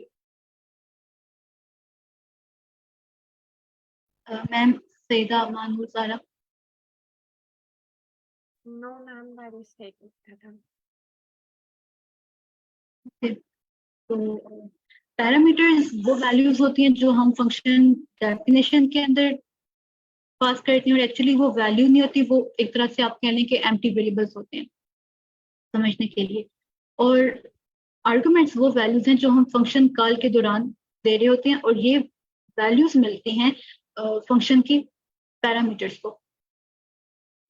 मैम सईदा मानूर सारा। No, ma'am, that is taken. तो पैरामीटर्स वो वैल्यूज होती हैं जो हम फंक्शन डेफिनेशन के अंदर पास करते हैं, और एक्चुअली वो वैल्यू नहीं होती, वो एक तरह से आप कह लें कि एम्प्टी वेरिएबल्स होते हैं समझने के लिए। और आर्गुमेंट्स वो वैल्यूज हैं जो हम फंक्शन कॉल के दौरान दे रहे होते हैं, और ये वैल्यूज मिलती हैं फंक्शन की पैरामीटर्स को।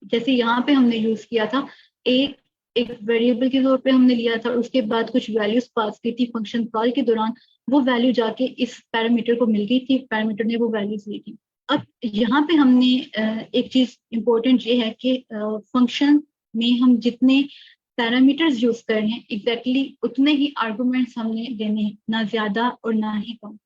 जैसे यहाँ पे हमने यूज किया था एक वेरिएबल के तौर पे हमने लिया था, और उसके बाद कुछ वैल्यूज पास की थी फंक्शन कॉल के दौरान, वो वैल्यू जाके इस पैरामीटर को मिल गई थी, पैरामीटर ने वो वैल्यूज ली थी। अब यहाँ पे हमने एक चीज इंपॉर्टेंट ये है कि फंक्शन में हम जितने पैरामीटर्स यूज कर रहे हैं एग्जैक्टली उतने ही आर्गुमेंट्स हमने देने हैं, ना ज्यादा और ना ही कम।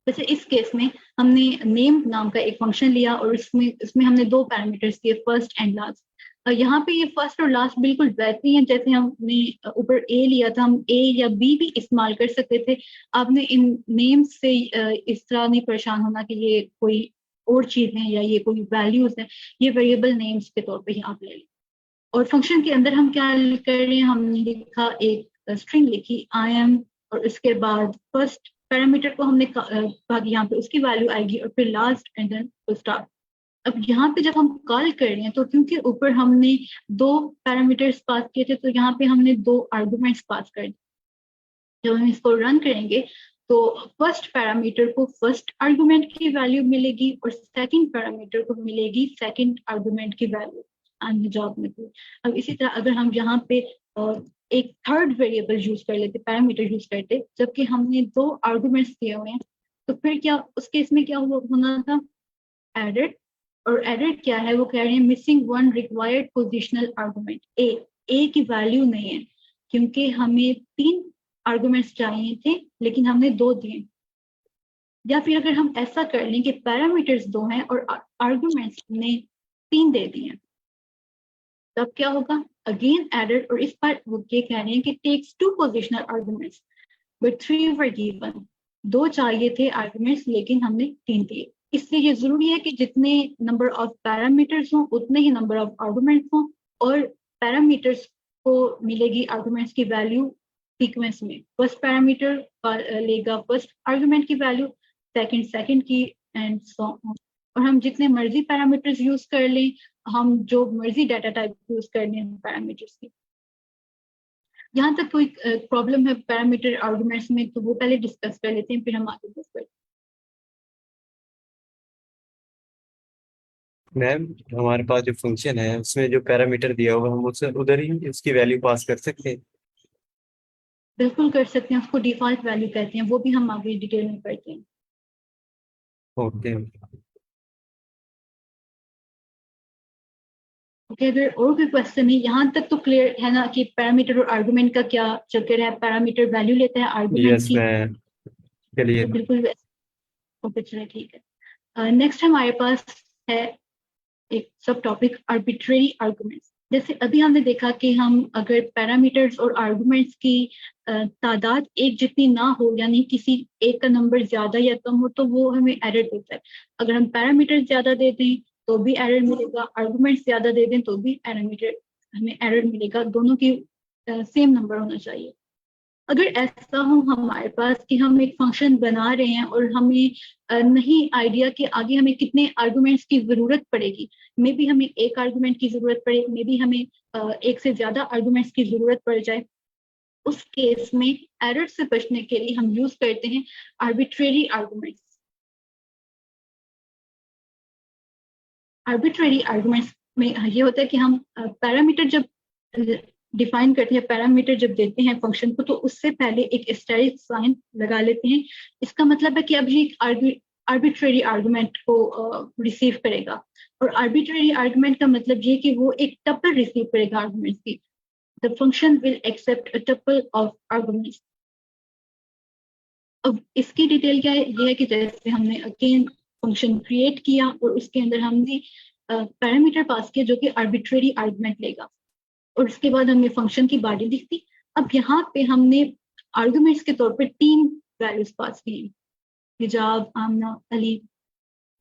जैसे इस केस में हमने नेम नाम का एक फंक्शन लिया, और इसमें हमने दो पैरामीटर्स दिए, फर्स्ट एंड लास्ट। यहाँ पे ये फर्स्ट और लास्ट बिल्कुल वैसे ही हैं जैसे हमने ऊपर ए लिया था, हम ए या बी भी इस्तेमाल कर सकते थे। आपने इन नेम्स से इस तरह नहीं परेशान होना कि ये कोई और चीज है या ये कोई वैल्यूज है, ये वेरिएबल नेम्स के तौर पे ही आप ले लें। और फंक्शन के अंदर हम क्या कर रहे हैं, हमने लिखा एक स्ट्रिंग लिखी आई एम, और उसके बाद फर्स्ट पैरामीटर को हमने कहा यहाँ पे उसकी वैल्यू आएगी, और फिर लास्ट एंड देन स्टार्ट। अब यहाँ पे जब हम कॉल कर रहे हैं तो क्योंकि ऊपर हमने दो पैरामीटर्स पास किए थे, तो यहाँ पे हमने दो आर्गुमेंट्स पास कर दिए। जब हम इसको रन करेंगे तो फर्स्ट पैरामीटर को फर्स्ट आर्गुमेंट की वैल्यू मिलेगी, और सेकंड पैरामीटर को मिलेगी सेकंड आर्गुमेंट की वैल्यू आने जॉब में। अब इसी तरह अगर हम यहाँ पे एक थर्ड वेरिएबल यूज कर लेते, पैरामीटर यूज करते, जबकि हमने दो आर्गुमेंट्स दिए हुए हैं, तो फिर क्या उस केस में क्या होना था, एडेड। और एडेड क्या है, वो कह रहे हैं missing one required positional argument. A की वैल्यू नहीं है, क्योंकि हमें 3 आर्गुमेंट्स चाहिए थे लेकिन हमने 2 दिए। या फिर अगर हम ऐसा कर लें कि पैरामीटर्स 2 हैं और आर्गुमेंट्स ने 3 दे दिए हैं, तब क्या होगा, अगेन एडेड। और इस बार वो ये कह रहे हैं कि takes 2 positional arguments but 3 were given. 2 चाहिए थे आर्गुमेंट्स लेकिन हमने 3 दिए। इससे ये जरूरी है कि जितने नंबर ऑफ पैरामीटर्स हों उतने ही नंबर ऑफ आर्गुमेंट्स हों, और पैरामीटर्स को मिलेगी आर्गुमेंट्स की वैल्यू सीक्वेंस में। फर्स्ट पैरामीटर लेगा फर्स्ट आर्गुमेंट की वैल्यू, सेकंड की, एंड सो ऑन। और हम जितने मर्जी पैरामीटर्स यूज कर लें, हम जो मर्जी डाटा टाइप यूज कर लें पैरामीटर्स की। यहाँ तक कोई प्रॉब्लम है पैरामीटर आर्गुमेंट्स में तो वो पहले डिस्कस कर लेते हैं, फिर हम आगे डिस्कस करते हैं। मैम हमारे पास जो फंक्शन है उसमें जो पैरामीटर दिया हुआ हम उससे उधर ही उसकी वैल्यू पास कर सकते हैं। बिल्कुल कर सकते हैं, उसको डिफॉल्ट वैल्यू कहते हैं, वो भी हम आगे डिटेल में पढ़ते हैं। ओके। ओके, अगर और कोई क्वेश्चन है यहाँ तक तो क्लियर है ना कि पैरामीटर और आर्गुमेंट का क्या चक्कर है। पैरामीटर वैल्यू लेता है आर्गुमेंट यस की, मैम, तो चलिए। बिल्कुल ओके चलिए ठीक है। नेक्स्ट हमारे पास है एक सब टॉपिक आर्बिट्रेरी आर्गुमेंट्स। जैसे अभी हमने देखा कि हम अगर पैरामीटर्स और आर्गुमेंट्स की तादाद एक जितनी ना हो, यानी किसी एक का नंबर ज्यादा या कम हो, तो वो हमें एरर देता है। अगर हम पैरामीटर ज्यादा दे दें तो भी एरर मिलेगा, आर्गुमेंट्स ज्यादा दे दें तो भी पैरामीटर हमें एरर मिलेगा। दोनों की सेम नंबर होना चाहिए। अगर ऐसा हो हमारे पास कि हम एक फंक्शन बना रहे हैं और हमें नहीं आइडिया कि आगे हमें कितने आर्गुमेंट्स की जरूरत पड़ेगी, मे बी हमें एक आर्गुमेंट की जरूरत पड़े, मे बी हमें एक से ज्यादा आर्गुमेंट्स की जरूरत पड़ जाए, उस केस में एरर से बचने के लिए हम यूज करते हैं आर्बिट्रेरी आर्गुमेंट्स। आर्बिट्रेरी आर्गुमेंट्स में ये होता है कि हम पैरामीटर जब डिफाइन करते हैं, पैरामीटर जब देते हैं फंक्शन को, तो उससे पहले एक एस्टेरिस्क साइन लगा लेते हैं। इसका मतलब है कि अब ये आर्बिट्रेरी आर्गुमेंट को रिसीव करेगा। और आर्बिट्रेरी आर्गुमेंट का मतलब ये कि वो एक टपल रिसीव करेगा आर्गुमेंट्स की। The function will accept a tuple of arguments. अब इसकी डिटेल क्या है, ये है कि जैसे हमने अगेन फंक्शन क्रिएट किया और उसके अंदर हमने पैरामीटर पास किया जो कि आर्बिट्रेरी आर्गुमेंट लेगा, और उसके बाद हमने फंक्शन की बॉडी लिख दी। अब यहाँ पे हमने आर्गुमेंट्स के तौर पर 3 वैल्यूज पास किए, हिजाब, आमना, अली।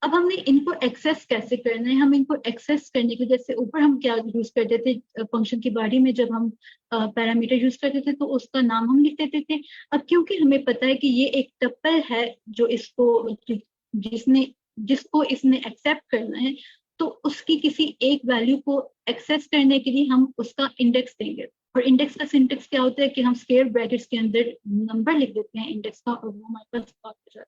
अब हमने इनको एक्सेस कैसे करना है? हम इनको एक्सेस करने के, जैसे ऊपर हम क्या यूज करते थे फंक्शन की बॉडी में, जब हम पैरामीटर यूज करते थे तो उसका नाम हम लिख देते थे। अब क्योंकि हमें पता है कि ये एक टपल है जो जिसको इसने एक्सेप्ट करना है, तो उसकी किसी एक वैल्यू को एक्सेस करने के लिए हम उसका इंडेक्स देंगे। और इंडेक्स का सिंटेक्स क्या होता है कि हम स्क्वायर ब्रैकेट्स के अंदर नंबर लिख देते हैं इंडेक्स का, और वो हमारे पास हो जाता है।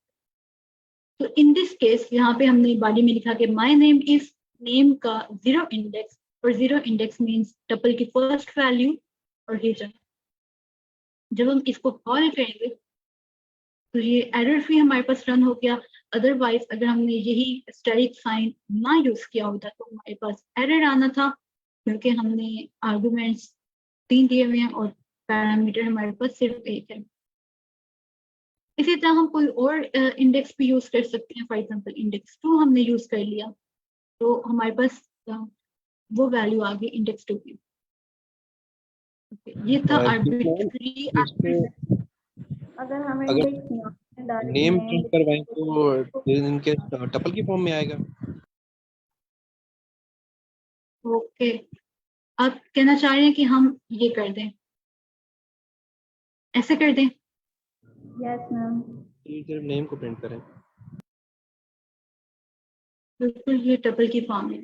तो इन दिस केस यहाँ पे हमने बॉडी में लिखा कि माय नेम इज, नेम का 0 इंडेक्स, और 0 इंडेक्स मींस टपल की फर्स्ट वैल्यू और हिजाब। जब हम इसको कॉल करेंगे तो ये एरर फ्री हमारे पास रन हो गया। अदरवाइज अगर हमने यही स्टैटिक साइन ना यूज किया होता तो हमारे पास एरर आना था, क्योंकि हमने आर्गुमेंट्स 3 दिए हुए हैं और पैरामीटर हमारे पास सिर्फ 1 है। इसी तरह हम कोई और इंडेक्स भी यूज कर सकते हैं। फॉर एग्जांपल इंडेक्स 2 हमने यूज कर लिया तो हमारे पास वो वैल्यू आ गई इंडेक्स 2 की। ये था आर्बिट्री। अगर हमें अगर इंडेक्स डालने नेम हैं प्रिंट करवाएं तो इनके टपल की फॉर्म में आएगा। ओके, आप कहना चाह रहे हैं कि हम ये कर दें, ऐसे कर दें? Yes ma'am. सिर्फ नेम को प्रिंट करें। बिल्कुल, ये टपल की फॉर्म है।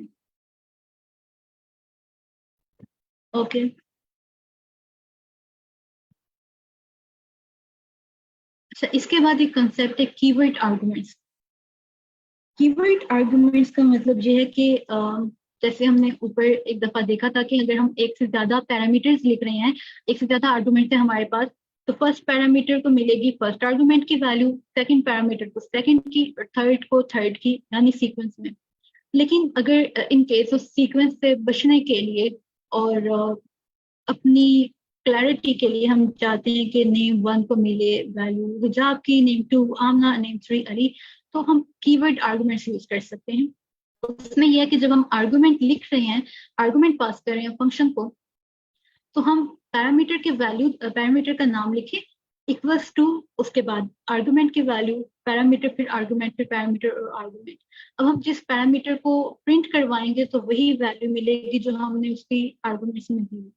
ओके, अच्छा, इसके बाद एक कंसेप्ट है कीवर्ड आर्गुमेंट्स। कीवर्ड आर्गुमेंट्स का मतलब ये है कि जैसे हमने ऊपर एक दफा देखा था कि अगर हम एक से ज्यादा पैरामीटर्स लिख रहे हैं, एक से ज्यादा आर्गुमेंट है हमारे पास, तो फर्स्ट पैरामीटर को मिलेगी फर्स्ट आर्गुमेंट की वैल्यू, सेकंड पैरामीटर को सेकंड की, और थर्ड को थर्ड की, यानी सीक्वेंस में। लेकिन अगर इन केस उस सीक्वेंस से बचने के लिए और अपनी क्लैरिटी के लिए हम चाहते हैं कि नेम 1 को मिले वैल्यू हिजाब की, नेम 2 आमना, नेम 3 अली, तो हम कीवर्ड आर्गुमेंट्स यूज कर सकते हैं। उसमें यह है कि जब हम आर्गुमेंट लिख रहे हैं, आर्गुमेंट पास कर रहे हैं फंक्शन को, तो हम पैरामीटर के वैल्यू, पैरामीटर का नाम लिखें इक्वल्स टू, उसके बाद आर्गुमेंट की वैल्यू, पैरामीटर, फिर आर्गुमेंट, फिर पैरामीटर और आर्गुमेंट। अब हम जिस पैरामीटर को प्रिंट करवाएंगे तो वही वैल्यू मिलेगी जो हमने उसकी आर्गुमेंट्स में दी है।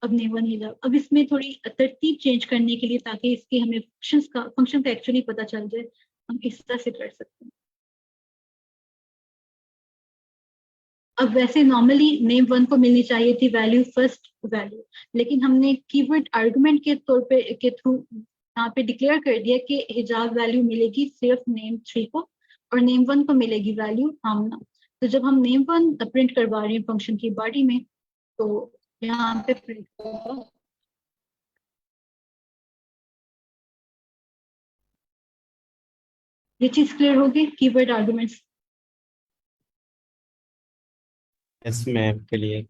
अब नेम 1 हिजाब। अब इसमें थोड़ी तरतीब चेंज करने के लिए, ताकि इसके हमें फंक्शन का एक्चुअली पता चल जाए, हम इस तरह से कर सकते हैं। अब वैसे नॉर्मली नेम 1 को मिलनी चाहिए थी वैल्यू, फर्स्ट वैल्यू, लेकिन हमने कीवर्ड आर्गुमेंट के तौर पे के थ्रू यहाँ पे डिक्लेयर कर दिया कि हिजाब वैल्यू मिलेगी सिर्फ नेम 3 को, और नेम 1 को मिलेगी वैल्यू आमना। तो जब हम नेम 1 प्रिंट करवा रहे हैं फंक्शन की बॉडी में, तो यहाँ पे प्रिंट होगा ये चीज क्लियर होगी, keyword arguments. Yes ma'am, clear.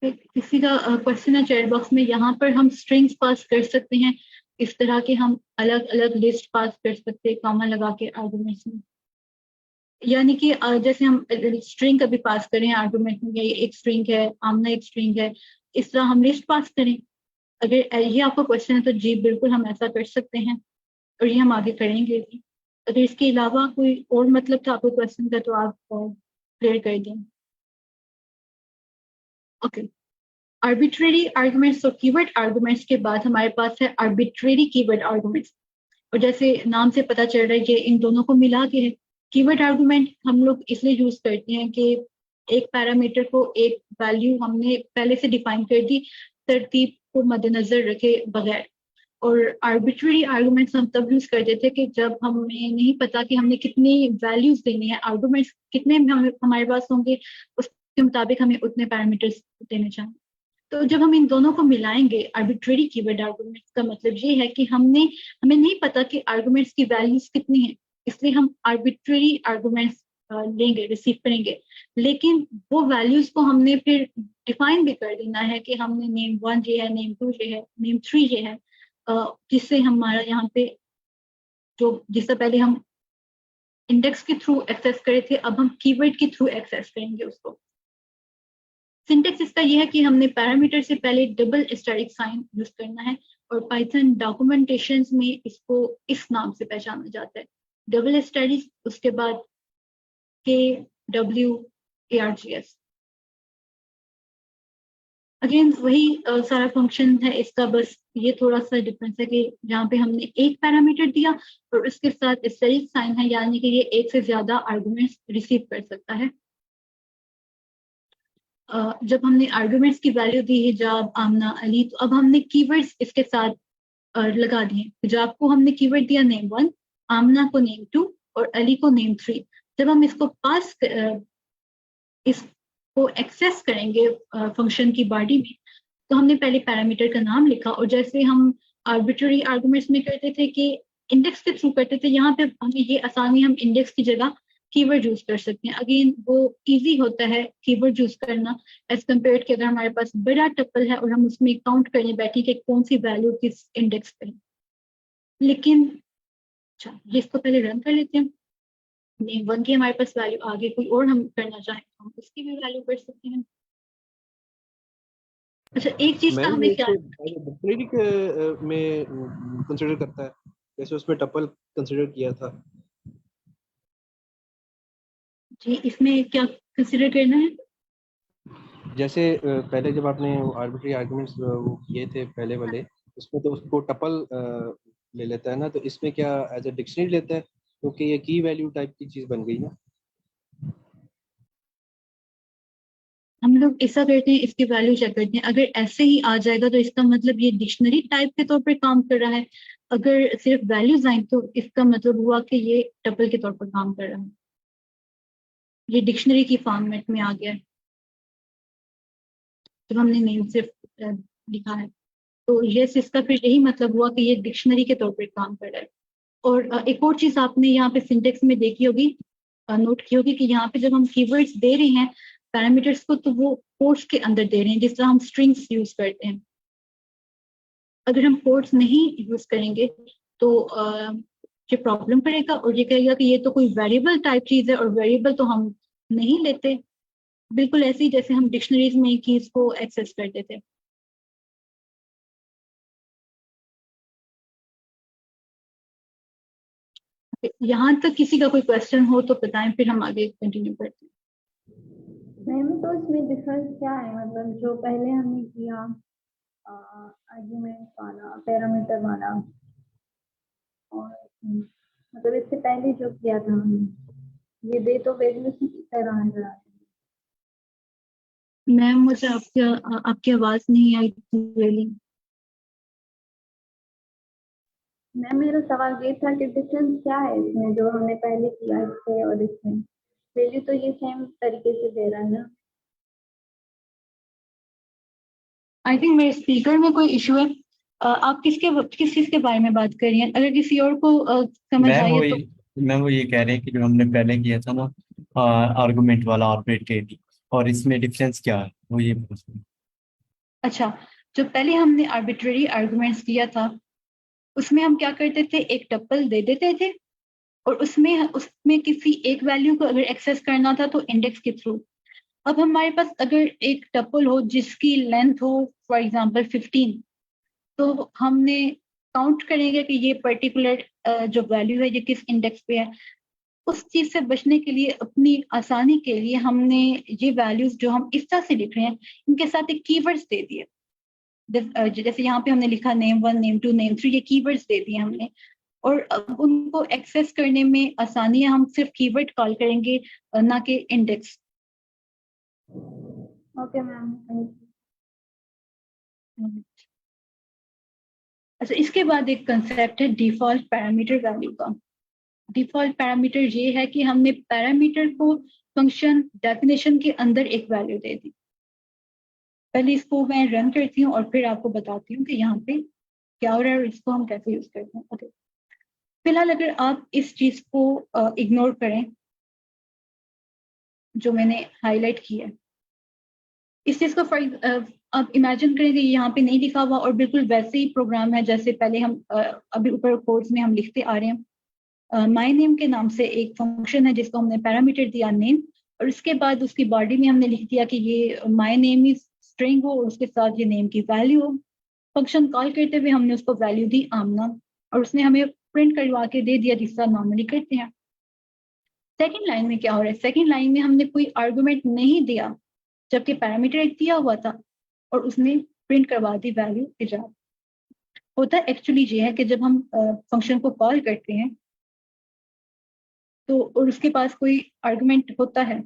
किसी का क्वेश्चन है चैट बॉक्स में? यहाँ पर हम स्ट्रिंग्स पास कर सकते हैं, इस तरह के हम अलग अलग लिस्ट पास कर सकते हैं कॉमा लगा के आर्गुमेंट्स में। यानी कि जैसे हम स्ट्रिंग कभी पास करें आर्गुमेंट में, ये एक स्ट्रिंग है, आमना एक स्ट्रिंग है, इस तरह हम लिस्ट पास करें। अगर ये आपका क्वेश्चन है तो जी बिल्कुल हम ऐसा कर सकते हैं, और ये हम आगे करेंगे भी। अगर इसके अलावा कोई और मतलब था आपके क्वेश्चन का तो आप क्लियर कर दें। ओके, आर्बिट्रेरी आर्गुमेंट्स और कीवर्ड आर्गुमेंट्स के बाद हमारे पास है आर्बिट्रेरी कीवर्ड आर्गुमेंट्स। और जैसे नाम से पता चल रहा है कि इन दोनों को मिला के है। कीवर्ड आर्गुमेंट हम लोग इसलिए यूज करते हैं कि एक पैरामीटर को एक वैल्यू हमने पहले से डिफाइन कर दी, तरतीब को मद्देनजर रखे बगैर। और आर्बिट्रेरी आर्गुमेंट्स हम तब यूज करते थे कि जब हमें नहीं पता कि हमने कितनी वैल्यूज देनी है, आर्गुमेंट्स कितने हमारे पास होंगे, उसके मुताबिक हमें उतने पैरामीटर्स देने चाहिए। तो जब हम इन दोनों को मिलाएंगे, आर्बिट्रेरी कीवर्ड आर्गुमेंट्स का मतलब ये है कि हमें नहीं पता कि आर्गुमेंट्स की वैल्यूज कितनी है, इसलिए हम आर्बिट्रेरी आर्गुमेंट्स लेंगे, रिसीव करेंगे। लेकिन वो वैल्यूज को हमने फिर डिफाइन भी कर देना है कि हमने नेम 1 ये है, नेम 2 ये है, नेम 3 ये है, जिससे हमारा यहाँ पे जो जिससे पहले हम इंडेक्स के थ्रू एक्सेस करे थे, अब हम कीवर्ड के थ्रू एक्सेस करेंगे उसको। सिंटेक्स इसका यह है कि हमने पैरामीटर से पहले डबल स्टैटिक साइन यूज करना है, और पाइथन डॉक्यूमेंटेशन में इसको इस नाम से पहचाना जाता है, डबल स्टैटिक, उसके बाद KWARGS। अगेन वही सारा फंक्शन है इसका, बस ये थोड़ा सा डिफरेंस है कि जहाँ पे हमने एक पैरामीटर दिया और उसके साथ स्टैटिक साइन है, यानी कि ये एक से ज्यादा आर्गुमेंट्स रिसीव कर सकता है। जब हमने आर्गुमेंट्स की वैल्यू दी है जाब, आमना, अली, तो अब हमने कीवर्ड्स इसके साथ लगा दिए। जाब को हमने कीवर्ड दिया नेम 1, आमना को नेम 2 और अली को नेम 3। जब हम इसको इसको एक्सेस करेंगे फंक्शन की बॉडी में, तो हमने पहले पैरामीटर का नाम लिखा, और जैसे हम आर्बिट्ररी आर्गुमेंट्स में करते थे कि इंडेक्स के थ्रू करते थे, यहाँ पे हमें ये आसानी, हम इंडेक्स की जगह कीवर्ड यूज कर सकते हैं। अगेन वो इजी होता है कीवर्ड यूज करना एज कम्पेयर कि अगर हमारे पास बड़ा टपल है और हम उसमें काउंट करने बैठे कि कौन सी वैल्यू किस इंडेक्स पे है। लेकिन अच्छा, इसको पहले रन कर लेते हैं। नेम 1 की हमारे पास वैल्यू, आगे कोई और हम करना चाहें तो हम उसकी भी वैल्यू कर सकते हैं। अच्छा, एक चीज का हमें क्या डिक्शनरी में कंसीडर करता है, जैसे उसमें टपल कंसीडर किया था। जी, इसमें क्या कंसीडर करना है? जैसे पहले जब आपने आर्बिट्री आर्गुमेंट्स वो किए थे पहले वाले, उसमें तो उसको टपल ले लेता है ना, तो इसमें क्या एज अ डिक्शनरी लेता है, क्योंकि ये की वैल्यू टाइप की चीज बन गई ना। हम लोग ऐसा करते हैं, इसकी वैल्यू चेक करते हैं, अगर ऐसे ही आ जाएगा तो इसका मतलब ये डिक्शनरी टाइप के तौर पर काम कर रहा है। अगर सिर्फ वैल्यूज आए तो इसका मतलब हुआ कि ये टपल के तौर पर काम कर रहा है, ये डिक्शनरी की फॉर्मेट में आ गया है जब हमने नेम सिर्फ लिखा है। तो ये इसका फिर यही मतलब हुआ कि ये डिक्शनरी के तौर पर काम कर रहा है। और एक और चीज आपने यहाँ पे सिंटेक्स में देखी होगी, नोट की होगी, कि यहाँ पे जब हम कीवर्ड्स दे रहे हैं पैरामीटर्स को, तो वो कोट्स के अंदर दे रहे हैं, जिस तरह हम स्ट्रिंग्स यूज करते हैं। अगर हम कोट्स नहीं यूज करेंगे तो ये प्रॉब्लम करेगा, और ये कहेगा कि ये तो कोई वेरिएबल टाइप चीज है, और वेरिएबल तो हम नहीं लेते। बिल्कुल ऐसे ही जैसे हम डिक्शनरीज में कीज को एक्सेस करते थे। यहाँ तक किसी का कोई क्वेश्चन हो तो बताएं, फिर हम आगे कंटिन्यू करते हैं। मैम, तो इसमें डिफरेंस क्या है? मतलब जो पहले हमने किया आर्ग्यूमेंट वाला, पैरामीटर वाला, और मतलब इससे पहले जो किया था हमने, ये दे तो वैल्यूज की तरह नजर आ रही है। मैम, मुझे आपकी आवाज नहीं आई क्लियरली। मैम, मेरा सवाल ये था कि डिफरेंस क्या है इसमें, जो हमने पहले किया इससे और इसमें? वैल्यू तो ये सेम तरीके से दे रहा है ना। आई थिंक मेरे स्पीकर में कोई इशू है। आप किस चीज के बारे में बात कर रही हैं? अगर किसी और को समझ आई है तो। मैं वो ये कह रहे हैं कि जो हमने पहले किया था ना, आर्गुमेंट वाला ऑपरेटर, और इसमें डिफरेंस क्या है, वो ये पूछना है। अच्छा, जो पहले हमने आर्बिट्ररी आर्गुमेंट्स किया था, उसमें हम क्या करते थे, एक टपल दे देते थे, और उसमें किसी एक वैल्यू को अगर एक्सेस करना था तो इंडेक्स के थ्रू। अब हमारे पास अगर एक टपल हो जिसकी लेंथ हो फॉर एग्जांपल 15, तो हमने काउंट करेंगे कि ये पर्टिकुलर जो वैल्यू है ये किस इंडेक्स पे है। उस चीज से बचने के लिए, अपनी आसानी के लिए, हमने ये वैल्यूज जो हम इस तरह से लिख रहे हैं, इनके साथ एक कीवर्ड्स दे दिए। जैसे यहाँ पे हमने लिखा नेम 1, नेम 2, नेम 3, ये कीवर्ड्स दे दिए हमने। और अब उनको एक्सेस करने में आसानी है, हम सिर्फ कीवर्ड कॉल करेंगे, ना कि इंडेक्स। ओके मैम, अच्छा, इसके बाद एक कंसेप्ट है डिफॉल्ट पैरामीटर वैल्यू का। डिफॉल्ट पैरामीटर ये है कि हमने पैरामीटर को फंक्शन डेफिनेशन के अंदर एक वैल्यू दे दी। पहले इसको मैं रन करती हूँ और फिर आपको बताती हूँ कि यहाँ पे क्या हो रहा है और इसको हम कैसे यूज करते हैं। ओके, फिलहाल अगर आप इस चीज को इग्नोर करें जो मैंने हाईलाइट किया है, इस चीज को आप इमेजिन करें कि यहाँ पे नहीं लिखा हुआ और बिल्कुल वैसे ही प्रोग्राम है जैसे पहले हम अभी ऊपर कोर्स में हम लिखते आ रहे हैं। माय नेम के नाम से एक फंक्शन है जिसको हमने पैरामीटर दिया नेम, और उसके बाद उसकी बॉडी में हमने लिख दिया कि ये माय नेम इज स्ट्रिंग हो और उसके साथ ये नेम की वैल्यू हो। फंक्शन कॉल करते हुए हमने उसको वैल्यू दी आमना, और उसने हमें प्रिंट करवा के दे दिया जिस तरह नॉर्मली करते हैं। सेकेंड लाइन में क्या हो रहा है, सेकेंड लाइन में हमने कोई आर्गुमेंट नहीं दिया जबकि पैरामीटर एक दिया हुआ था, और उसने प्रिंट करवा दी वैल्यू इजाब। होता एक्चुअली ये है कि जब हम फंक्शन को कॉल करते हैं तो और उसके पास कोई आर्गुमेंट होता है,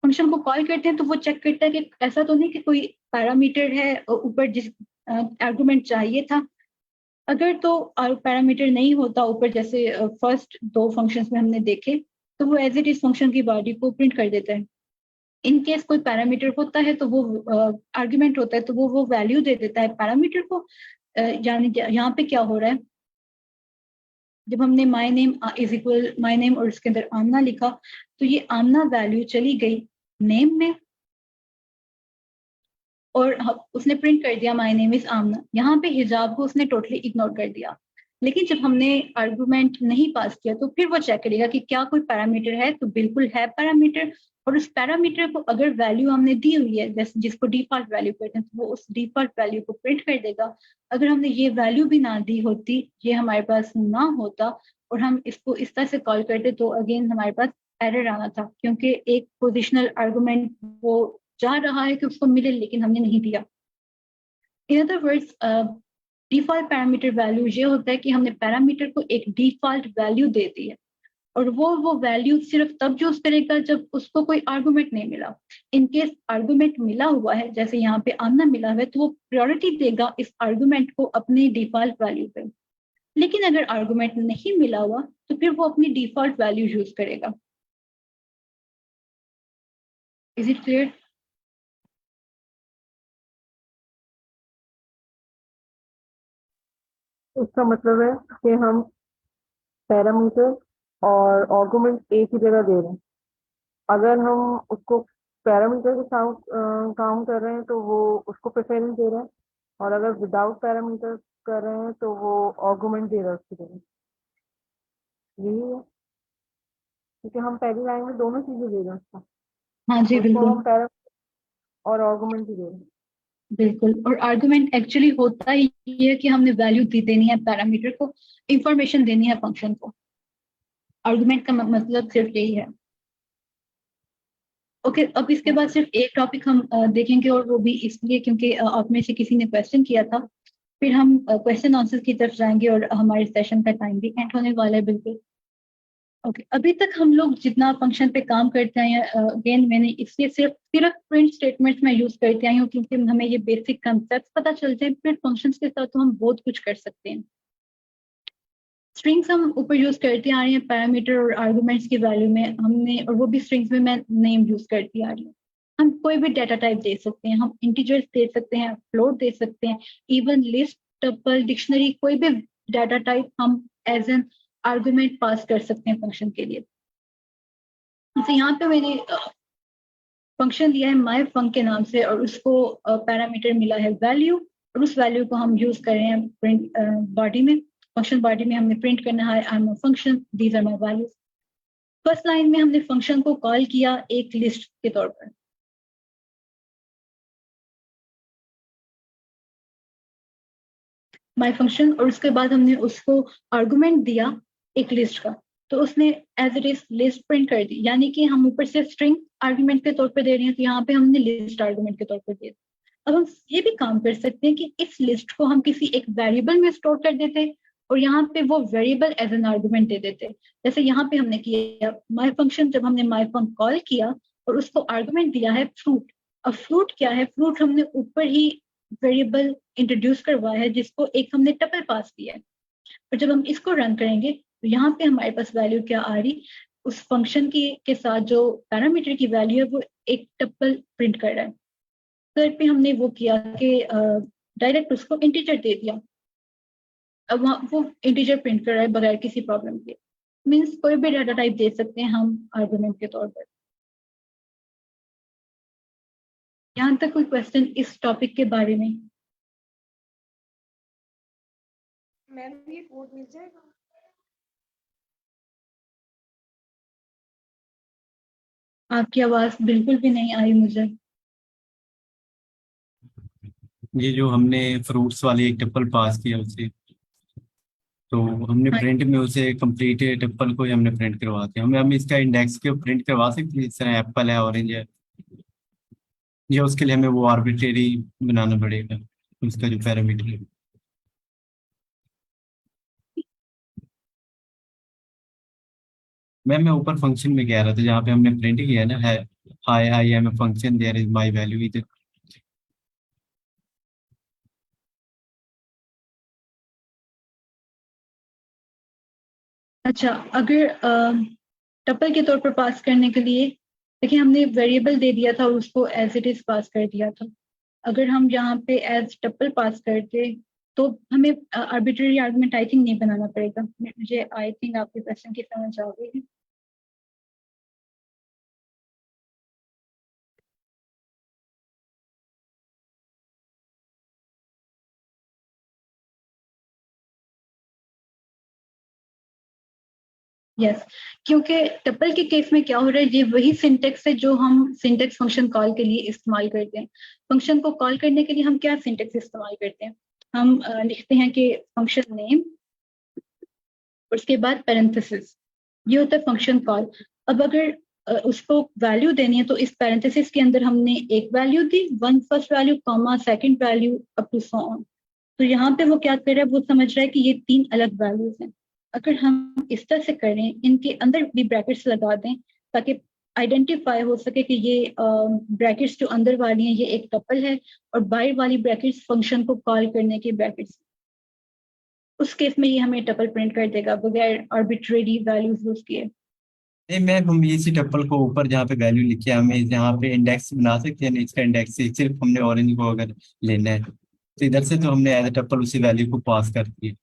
फंक्शन को कॉल करते हैं तो वो चेक करता है कि ऐसा तो नहीं कि कोई पैरामीटर है ऊपर जिस आर्गुमेंट चाहिए था। अगर तो पैरामीटर नहीं होता ऊपर, जैसे फर्स्ट दो फंक्शंस में हमने देखे, तो वो एज इट इज फंक्शन की बॉडी को प्रिंट कर देता है। इन केस कोई पैरामीटर होता है तो वो आर्गुमेंट होता है तो वो वैल्यू दे देता है पैरामीटर को। यानी यहाँ पे क्या हो रहा है, जब हमने my name is equal my name और उसके अंदर आमना लिखा तो ये आमना वैल्यू चली गई नेम में और उसने प्रिंट कर दिया माय नेम इज आमना। यहाँ पे हिजाब को उसने टोटली इग्नोर कर दिया। लेकिन जब हमने आर्गुमेंट नहीं पास किया तो फिर वो चेक करेगा कि क्या कोई पैरामीटर है, तो बिल्कुल है पैरामीटर, और उस पैरामीटर को अगर वैल्यू हमने दी हुई है जैसे जिसको डिफॉल्ट वैल्यू कहते हैं तो वो उस डिफॉल्ट वैल्यू को प्रिंट कर देगा। अगर हमने ये वैल्यू भी ना दी होती, ये हमारे पास ना होता और हम इसको इस तरह से कॉल करते तो अगेन हमारे पास एरर आना था, क्योंकि एक पोजिशनल आर्गुमेंट वो चाह रहा है कि उसको मिले लेकिन हमने नहीं दिया। In other words default parameter value ये होता है कि हमने पैरामीटर को एक डिफॉल्ट वैल्यू दे दी है और वो वैल्यू सिर्फ तब यूज करेगा जब उसको कोई आर्गुमेंट नहीं मिला। इन केस आर्गुमेंट मिला हुआ है, जैसे यहाँ पे आमना मिला हुआ है, तो वो प्रायोरिटी देगा इस आर्गुमेंट को अपनी डिफॉल्ट वैल्यू पे। लेकिन अगर आर्गुमेंट नहीं मिला हुआ तो फिर वो अपनी डिफॉल्ट वैल्यू यूज करेगा। Is it clear? इसका मतलब है कि हम पैरामीटर और आर्गुमेंट एक ही जगह दे रहे हैं। अगर हम उसको पैरामीटर के काउंट कर रहे हैं तो वो उसको प्रेफरेंस दे रहे हैं, और अगर विदाउट पैरामीटर कर रहे हैं तो वो आर्गुमेंट दे रहा है उसकी जगह। यही है, क्योंकि हम पहली लाइन में दोनों चीजें दे रहे हैं उसको। हाँ जी उसको बिल्कुल हम पैरामीटर और आर्गुमेंट ही दे रहे हैं। बिल्कुल। और आर्गुमेंट एक्चुअली होता ही ये है कि हमने वैल्यू देनी है पैरामीटर को, इंफॉर्मेशन देनी है फंक्शन को। आर्गुमेंट का मतलब सिर्फ यही है। ओके अब इसके बाद सिर्फ एक टॉपिक हम देखेंगे, और वो भी इसलिए क्योंकि आप में से किसी ने क्वेश्चन किया था। फिर हम क्वेश्चन आंसर की तरफ जाएंगे और हमारे सेशन का टाइम भी एंड होने वाला है बिल्कुल। ओके अभी तक हम लोग जितना फंक्शन पे काम करते हैं, अगेन मैंने इसलिए सिर्फ प्रिंट स्टेटमेंट्स में यूज करते आई हूँ क्योंकि हमें ये बेसिक कंसेप्ट पता चल जाए। फिर फंक्शंस के साथ तो हम बहुत कुछ कर सकते हैं। स्ट्रिंग्स हम ऊपर यूज करते आ रहे हैं पैरामीटर और आर्गुमेंट्स की वैल्यू में हमने, और वो भी स्ट्रिंग्स में मैं नेम यूज करती आ रही हूँ। हम कोई भी डाटा टाइप दे सकते हैं, हम इंटीजर्स दे सकते हैं, फ्लोट दे सकते हैं, इवन लिस्ट, टपल, डिक्शनरी, कोई भी डाटा टाइप हम एज एन आर्गुमेंट पास कर सकते हैं फंक्शन के लिए। तो यहाँ पे मैंने फंक्शन दिया है माय फंक के नाम से और उसको पैरामीटर मिला है वैल्यू, और उस वैल्यू को हम यूज कर रहे हैं प्रिंट बॉडी में। फंक्शन बॉडी में हमने प्रिंट करना है I am a function, these are my values. First line में हमने फंक्शन को कॉल किया एक लिस्ट के तौर पर। माय फंक्शन, और उसके बाद हमने उसको आर्गुमेंट दिया एक लिस्ट का, तो उसने as it is list print कर दी। यानी कि हम ऊपर से स्ट्रिंग आर्गुमेंट के तौर पर दे रहे हैं, तो यहाँ पे हमने लिस्ट आर्गुमेंट के तौर पर दे दिया। अब हम ये भी काम कर सकते हैं कि इस लिस्ट को हम किसी एक वेरिएबल में स्टोर कर देते और यहाँ पे वो वेरिएबल एज एन आर्गुमेंट दे देते। जैसे यहाँ पे हमने किया माय फंक्शन, जब हमने माय फंक कॉल किया और उसको आर्गुमेंट दिया है फ्रूट। अब फ्रूट क्या है, फ्रूट हमने ऊपर ही वेरिएबल इंट्रोड्यूस करवाया है जिसको एक हमने टपल पास किया है। और जब हम इसको रन करेंगे तो यहाँ पे हमारे पास वैल्यू क्या आ रही, उस फंक्शन की के साथ जो पैरामीटर की वैल्यू है वो एक टपल प्रिंट कर रहा है। थर्ड पे हमने वो किया कि डायरेक्ट उसको इंटीजर दे दिया। अब वो इंटीजर प्रिंट कर रहा है बगैर किसी प्रॉब्लम के। मीन्स कोई भी डाटा टाइप दे सकते हैं हम आर्गुमेंट के तौर पर। यहाँ यहाँ तक कोई क्वेश्चन इस टॉपिक के बारे में? मैम ये कोड मिल जाएगा? आपकी आवाज बिल्कुल भी नहीं आई मुझे। ये जो हमने फ्रूट्स वाली एक टप्पल पास किया उसे, तो हमने हाँ, प्रिंट में उसे कंप्लीट टप्पल को ही हमने प्रिंट करवा दिया। हम इसका इंडेक्स के प्रिंट करवा सकते हैं, जिस तरह एप्पल है, ऑरेंज है, या उसके लिए हमें वो आर्बिट्रेरी बनाना पड़ेगा उसका जो पैरामीटर है? मैं ऊपर फंक्शन में कह रहा था जहाँ पे हमने प्रिंट किया है ना, है hi I am a function there is my value is. अच्छा, अगर टपल के तौर पर पास करने के लिए देखिए हमने वेरिएबल दे दिया था और उसको एज इट इज पास कर दिया था। अगर हम यहाँ पे एज टपल पास करते तो हमें आर्बिट्रेरी आर्गुमेंट आई थिंक नहीं बनाना पड़ेगा। मुझे आई थिंक आपके क्वेश्चन की समझ आ गई है। यस, क्योंकि टपल के केस में क्या हो रहा है, ये वही सिंटेक्स है जो हम सिंटेक्स फंक्शन कॉल के लिए इस्तेमाल करते हैं। फंक्शन को कॉल करने के लिए हम क्या सिंटेक्स इस्तेमाल करते हैं? हम लिखते हैं कि फंक्शन नेम, उसके बाद पैरेंथेसिस, ये होता है फंक्शन कॉल। अब अगर उसको वैल्यू देनी है तो इस पैरेंथेसिस के अंदर हमने एक वैल्यू दी, one first value comma second value up to so on. तो यहाँ पे वो क्या कर रहा है, वो समझ रहा है कि ये 3 अलग वैल्यूज हैं। अगर हम इस तरह से करें, इनके अंदर भी ब्रैकेट्स लगा दें ताकि आइडेंटिफाई हो सके कि ये ब्रैकेट्स जो अंदर वाली हैं ये एक टपल है और बाहर वाली ब्रैकेट्स फंक्शन को कॉल करने की ब्रैकेट्स, उस केस में ये हमें टपल प्रिंट कर देगा बगैर आर्बिट्रेरी वैल्यूज यूज किए। नहीं मैम, हम इसी टप्पल को ऊपर जहाँ पे वैल्यू लिखी है हमें यहाँ पे इंडेक्स बना सकते हैं ना, इसका इंडेक्स सिर्फ हमने ऑरेंज को अगर लेना है तो इधर से तो हमने एज ए टप्पल उसी वैल्यू को पास कर दिया।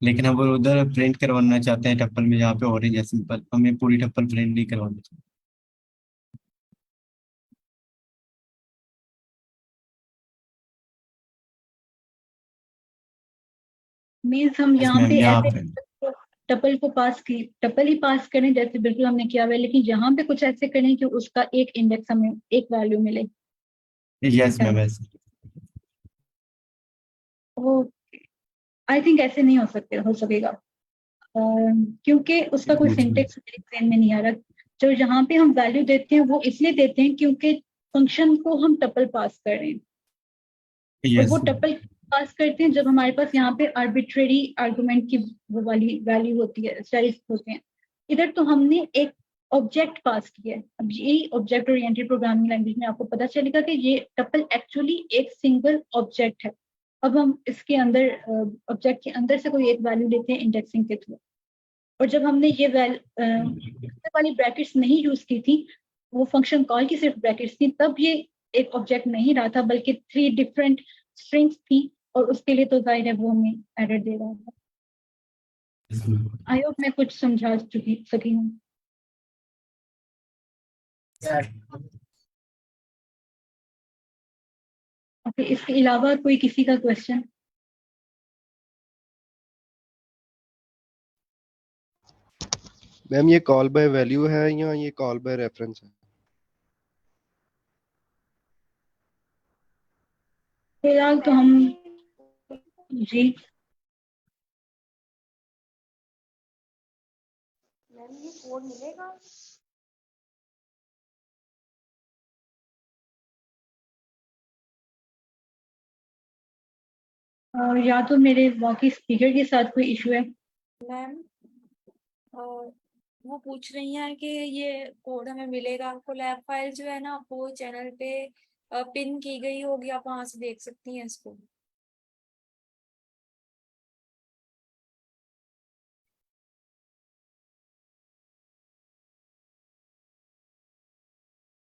लेकिन हम उधर प्रिंट करवाना चाहते हैं टप्पल में जहाँ पे ऑरेंज है सिंपल, हमें पूरी टप्पल प्रिंट नहीं करवानी चाहिए। मीन्स हम यस यहाँ मैम, पे यहाँ ऐसे पे टपल को पास की टपल ही पास करें जैसे बिल्कुल हमने किया हुआ है, लेकिन यहाँ पे कुछ ऐसे करें कि उसका एक इंडेक्स हमें एक वैल्यू मिले। यस मैम ऐसे। वो आई थिंक ऐसे नहीं हो सकेगा, क्योंकि उसका कोई सिंटेक्स मेरे ध्यान में नहीं आ रहा। जो यहाँ पे हम वैल्यू देते हैं वो इसलिए देते हैं क्योंकि फंक्शन को हम टपल पास कर रहे हैं और वो यस टपल पास करते हैं जब हमारे पास यहाँ पे आर्बिट्रेरी आर्गुमेंट की वो वाली वैल्यू होती है, स्टेरिक्स होते हैं। इधर तो हमने एक ऑब्जेक्ट पास किया है। अब यही ऑब्जेक्ट ओरिएंटेड प्रोग्रामिंग लैंग्वेज में आपको पता चलेगा कि ये टपल एक्चुअली एक सिंगल ऑब्जेक्ट है। अब हम इसके अंदर ऑब्जेक्ट के अंदर से कोई एक वैल्यू लेते हैं इंडेक्सिंग के थ्रू, और जब हमने ये वाली ब्रैकेट्स नहीं यूज की थी, वो फंक्शन कॉल की सिर्फ ब्रैकेट्स थी, तब ये एक ऑब्जेक्ट नहीं रहा था बल्कि 3 डिफरेंट स्ट्रिंग्स थी, और उसके लिए तो जाहिर है वो हमें एरर दे रहा था। आई होप मैं कुछ समझा सकी हूँ। ओके, इसके अलावा कोई किसी का क्वेश्चन? मैम ये कॉल बाय वैल्यू है या ये कॉल बाय रेफरेंस है? फिलहाल तो हम जी मैम ये कोड मिलेगा? या तो मेरे बाकी स्पीकर के साथ कोई इशू है। मैम वो पूछ रही हैं कि ये कोड हमें मिलेगा। कोलैब फाइल जो है ना वो चैनल पे पिन की गई होगी, आप वहां से देख सकती हैं इसको।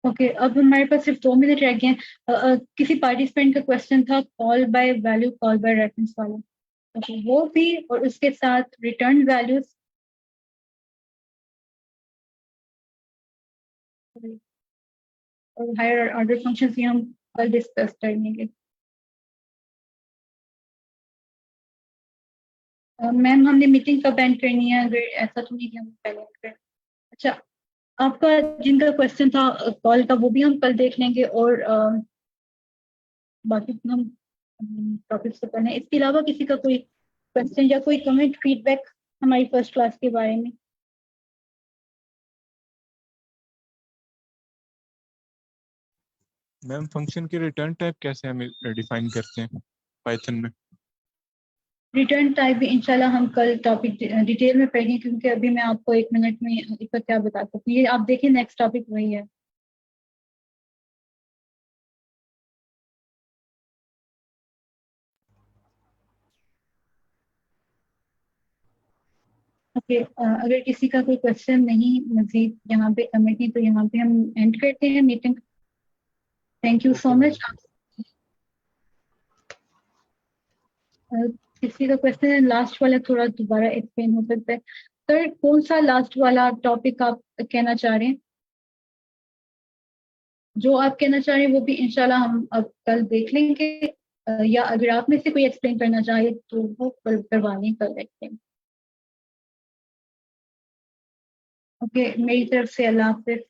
ओके, अब हमारे पास सिर्फ 2 मिनट रह गए हैं। किसी पार्टिसिपेंट का क्वेश्चन था call by value call by reference वाला, ओके वो भी, और उसके साथ रिटर्न वैल्यूज। और हायर ऑर्डर फंक्शंस ये हम कल डिस्कस करेंगे। मैम हमने मीटिंग कब एंड करनी है? अगर ऐसा तो नहीं कि हम पहले end करें। अच्छा, आपका जिनका क्वेश्चन था कॉल का वो भी हम कल देख लेंगे, और बाकी हम टॉपिक्स तो करना है। इसके अलावा किसी का कोई क्वेश्चन या कोई कमेंट फीडबैक हमारी फर्स्ट क्लास के बारे में? मैम फंक्शन की रिटर्न टाइप कैसे हम डिफाइन करते हैं पाइथन में? रिटर्न टाइप भी इंशाल्लाह हम कल टॉपिक डिटेल में पढ़ेंगे, क्योंकि अभी मैं आपको 1 मिनट में इसका क्या बता सकती हूँ। ये आप देखिए नेक्स्ट टॉपिक वही है। ओके, अगर किसी का कोई क्वेश्चन नहीं मजीद यहाँ पे कमेंट नहीं, तो यहाँ पे हम एंड करते हैं meeting. Thank you so Okay, much. किसी का क्वेश्चन है लास्ट वाला, थोड़ा दोबारा एक्सप्लेन हो सकता है सर? कौन सा लास्ट वाला टॉपिक आप कहना चाह रहे हैं? जो आप कहना चाह रहे हैं वो भी इंशाल्लाह हम अब कल देख लेंगे, या अगर आप में से कोई एक्सप्लेन करना चाहे तो वो कल करवाने कल देखते हैं। ओके, मेरी तरफ से अल्लाह हाफिज।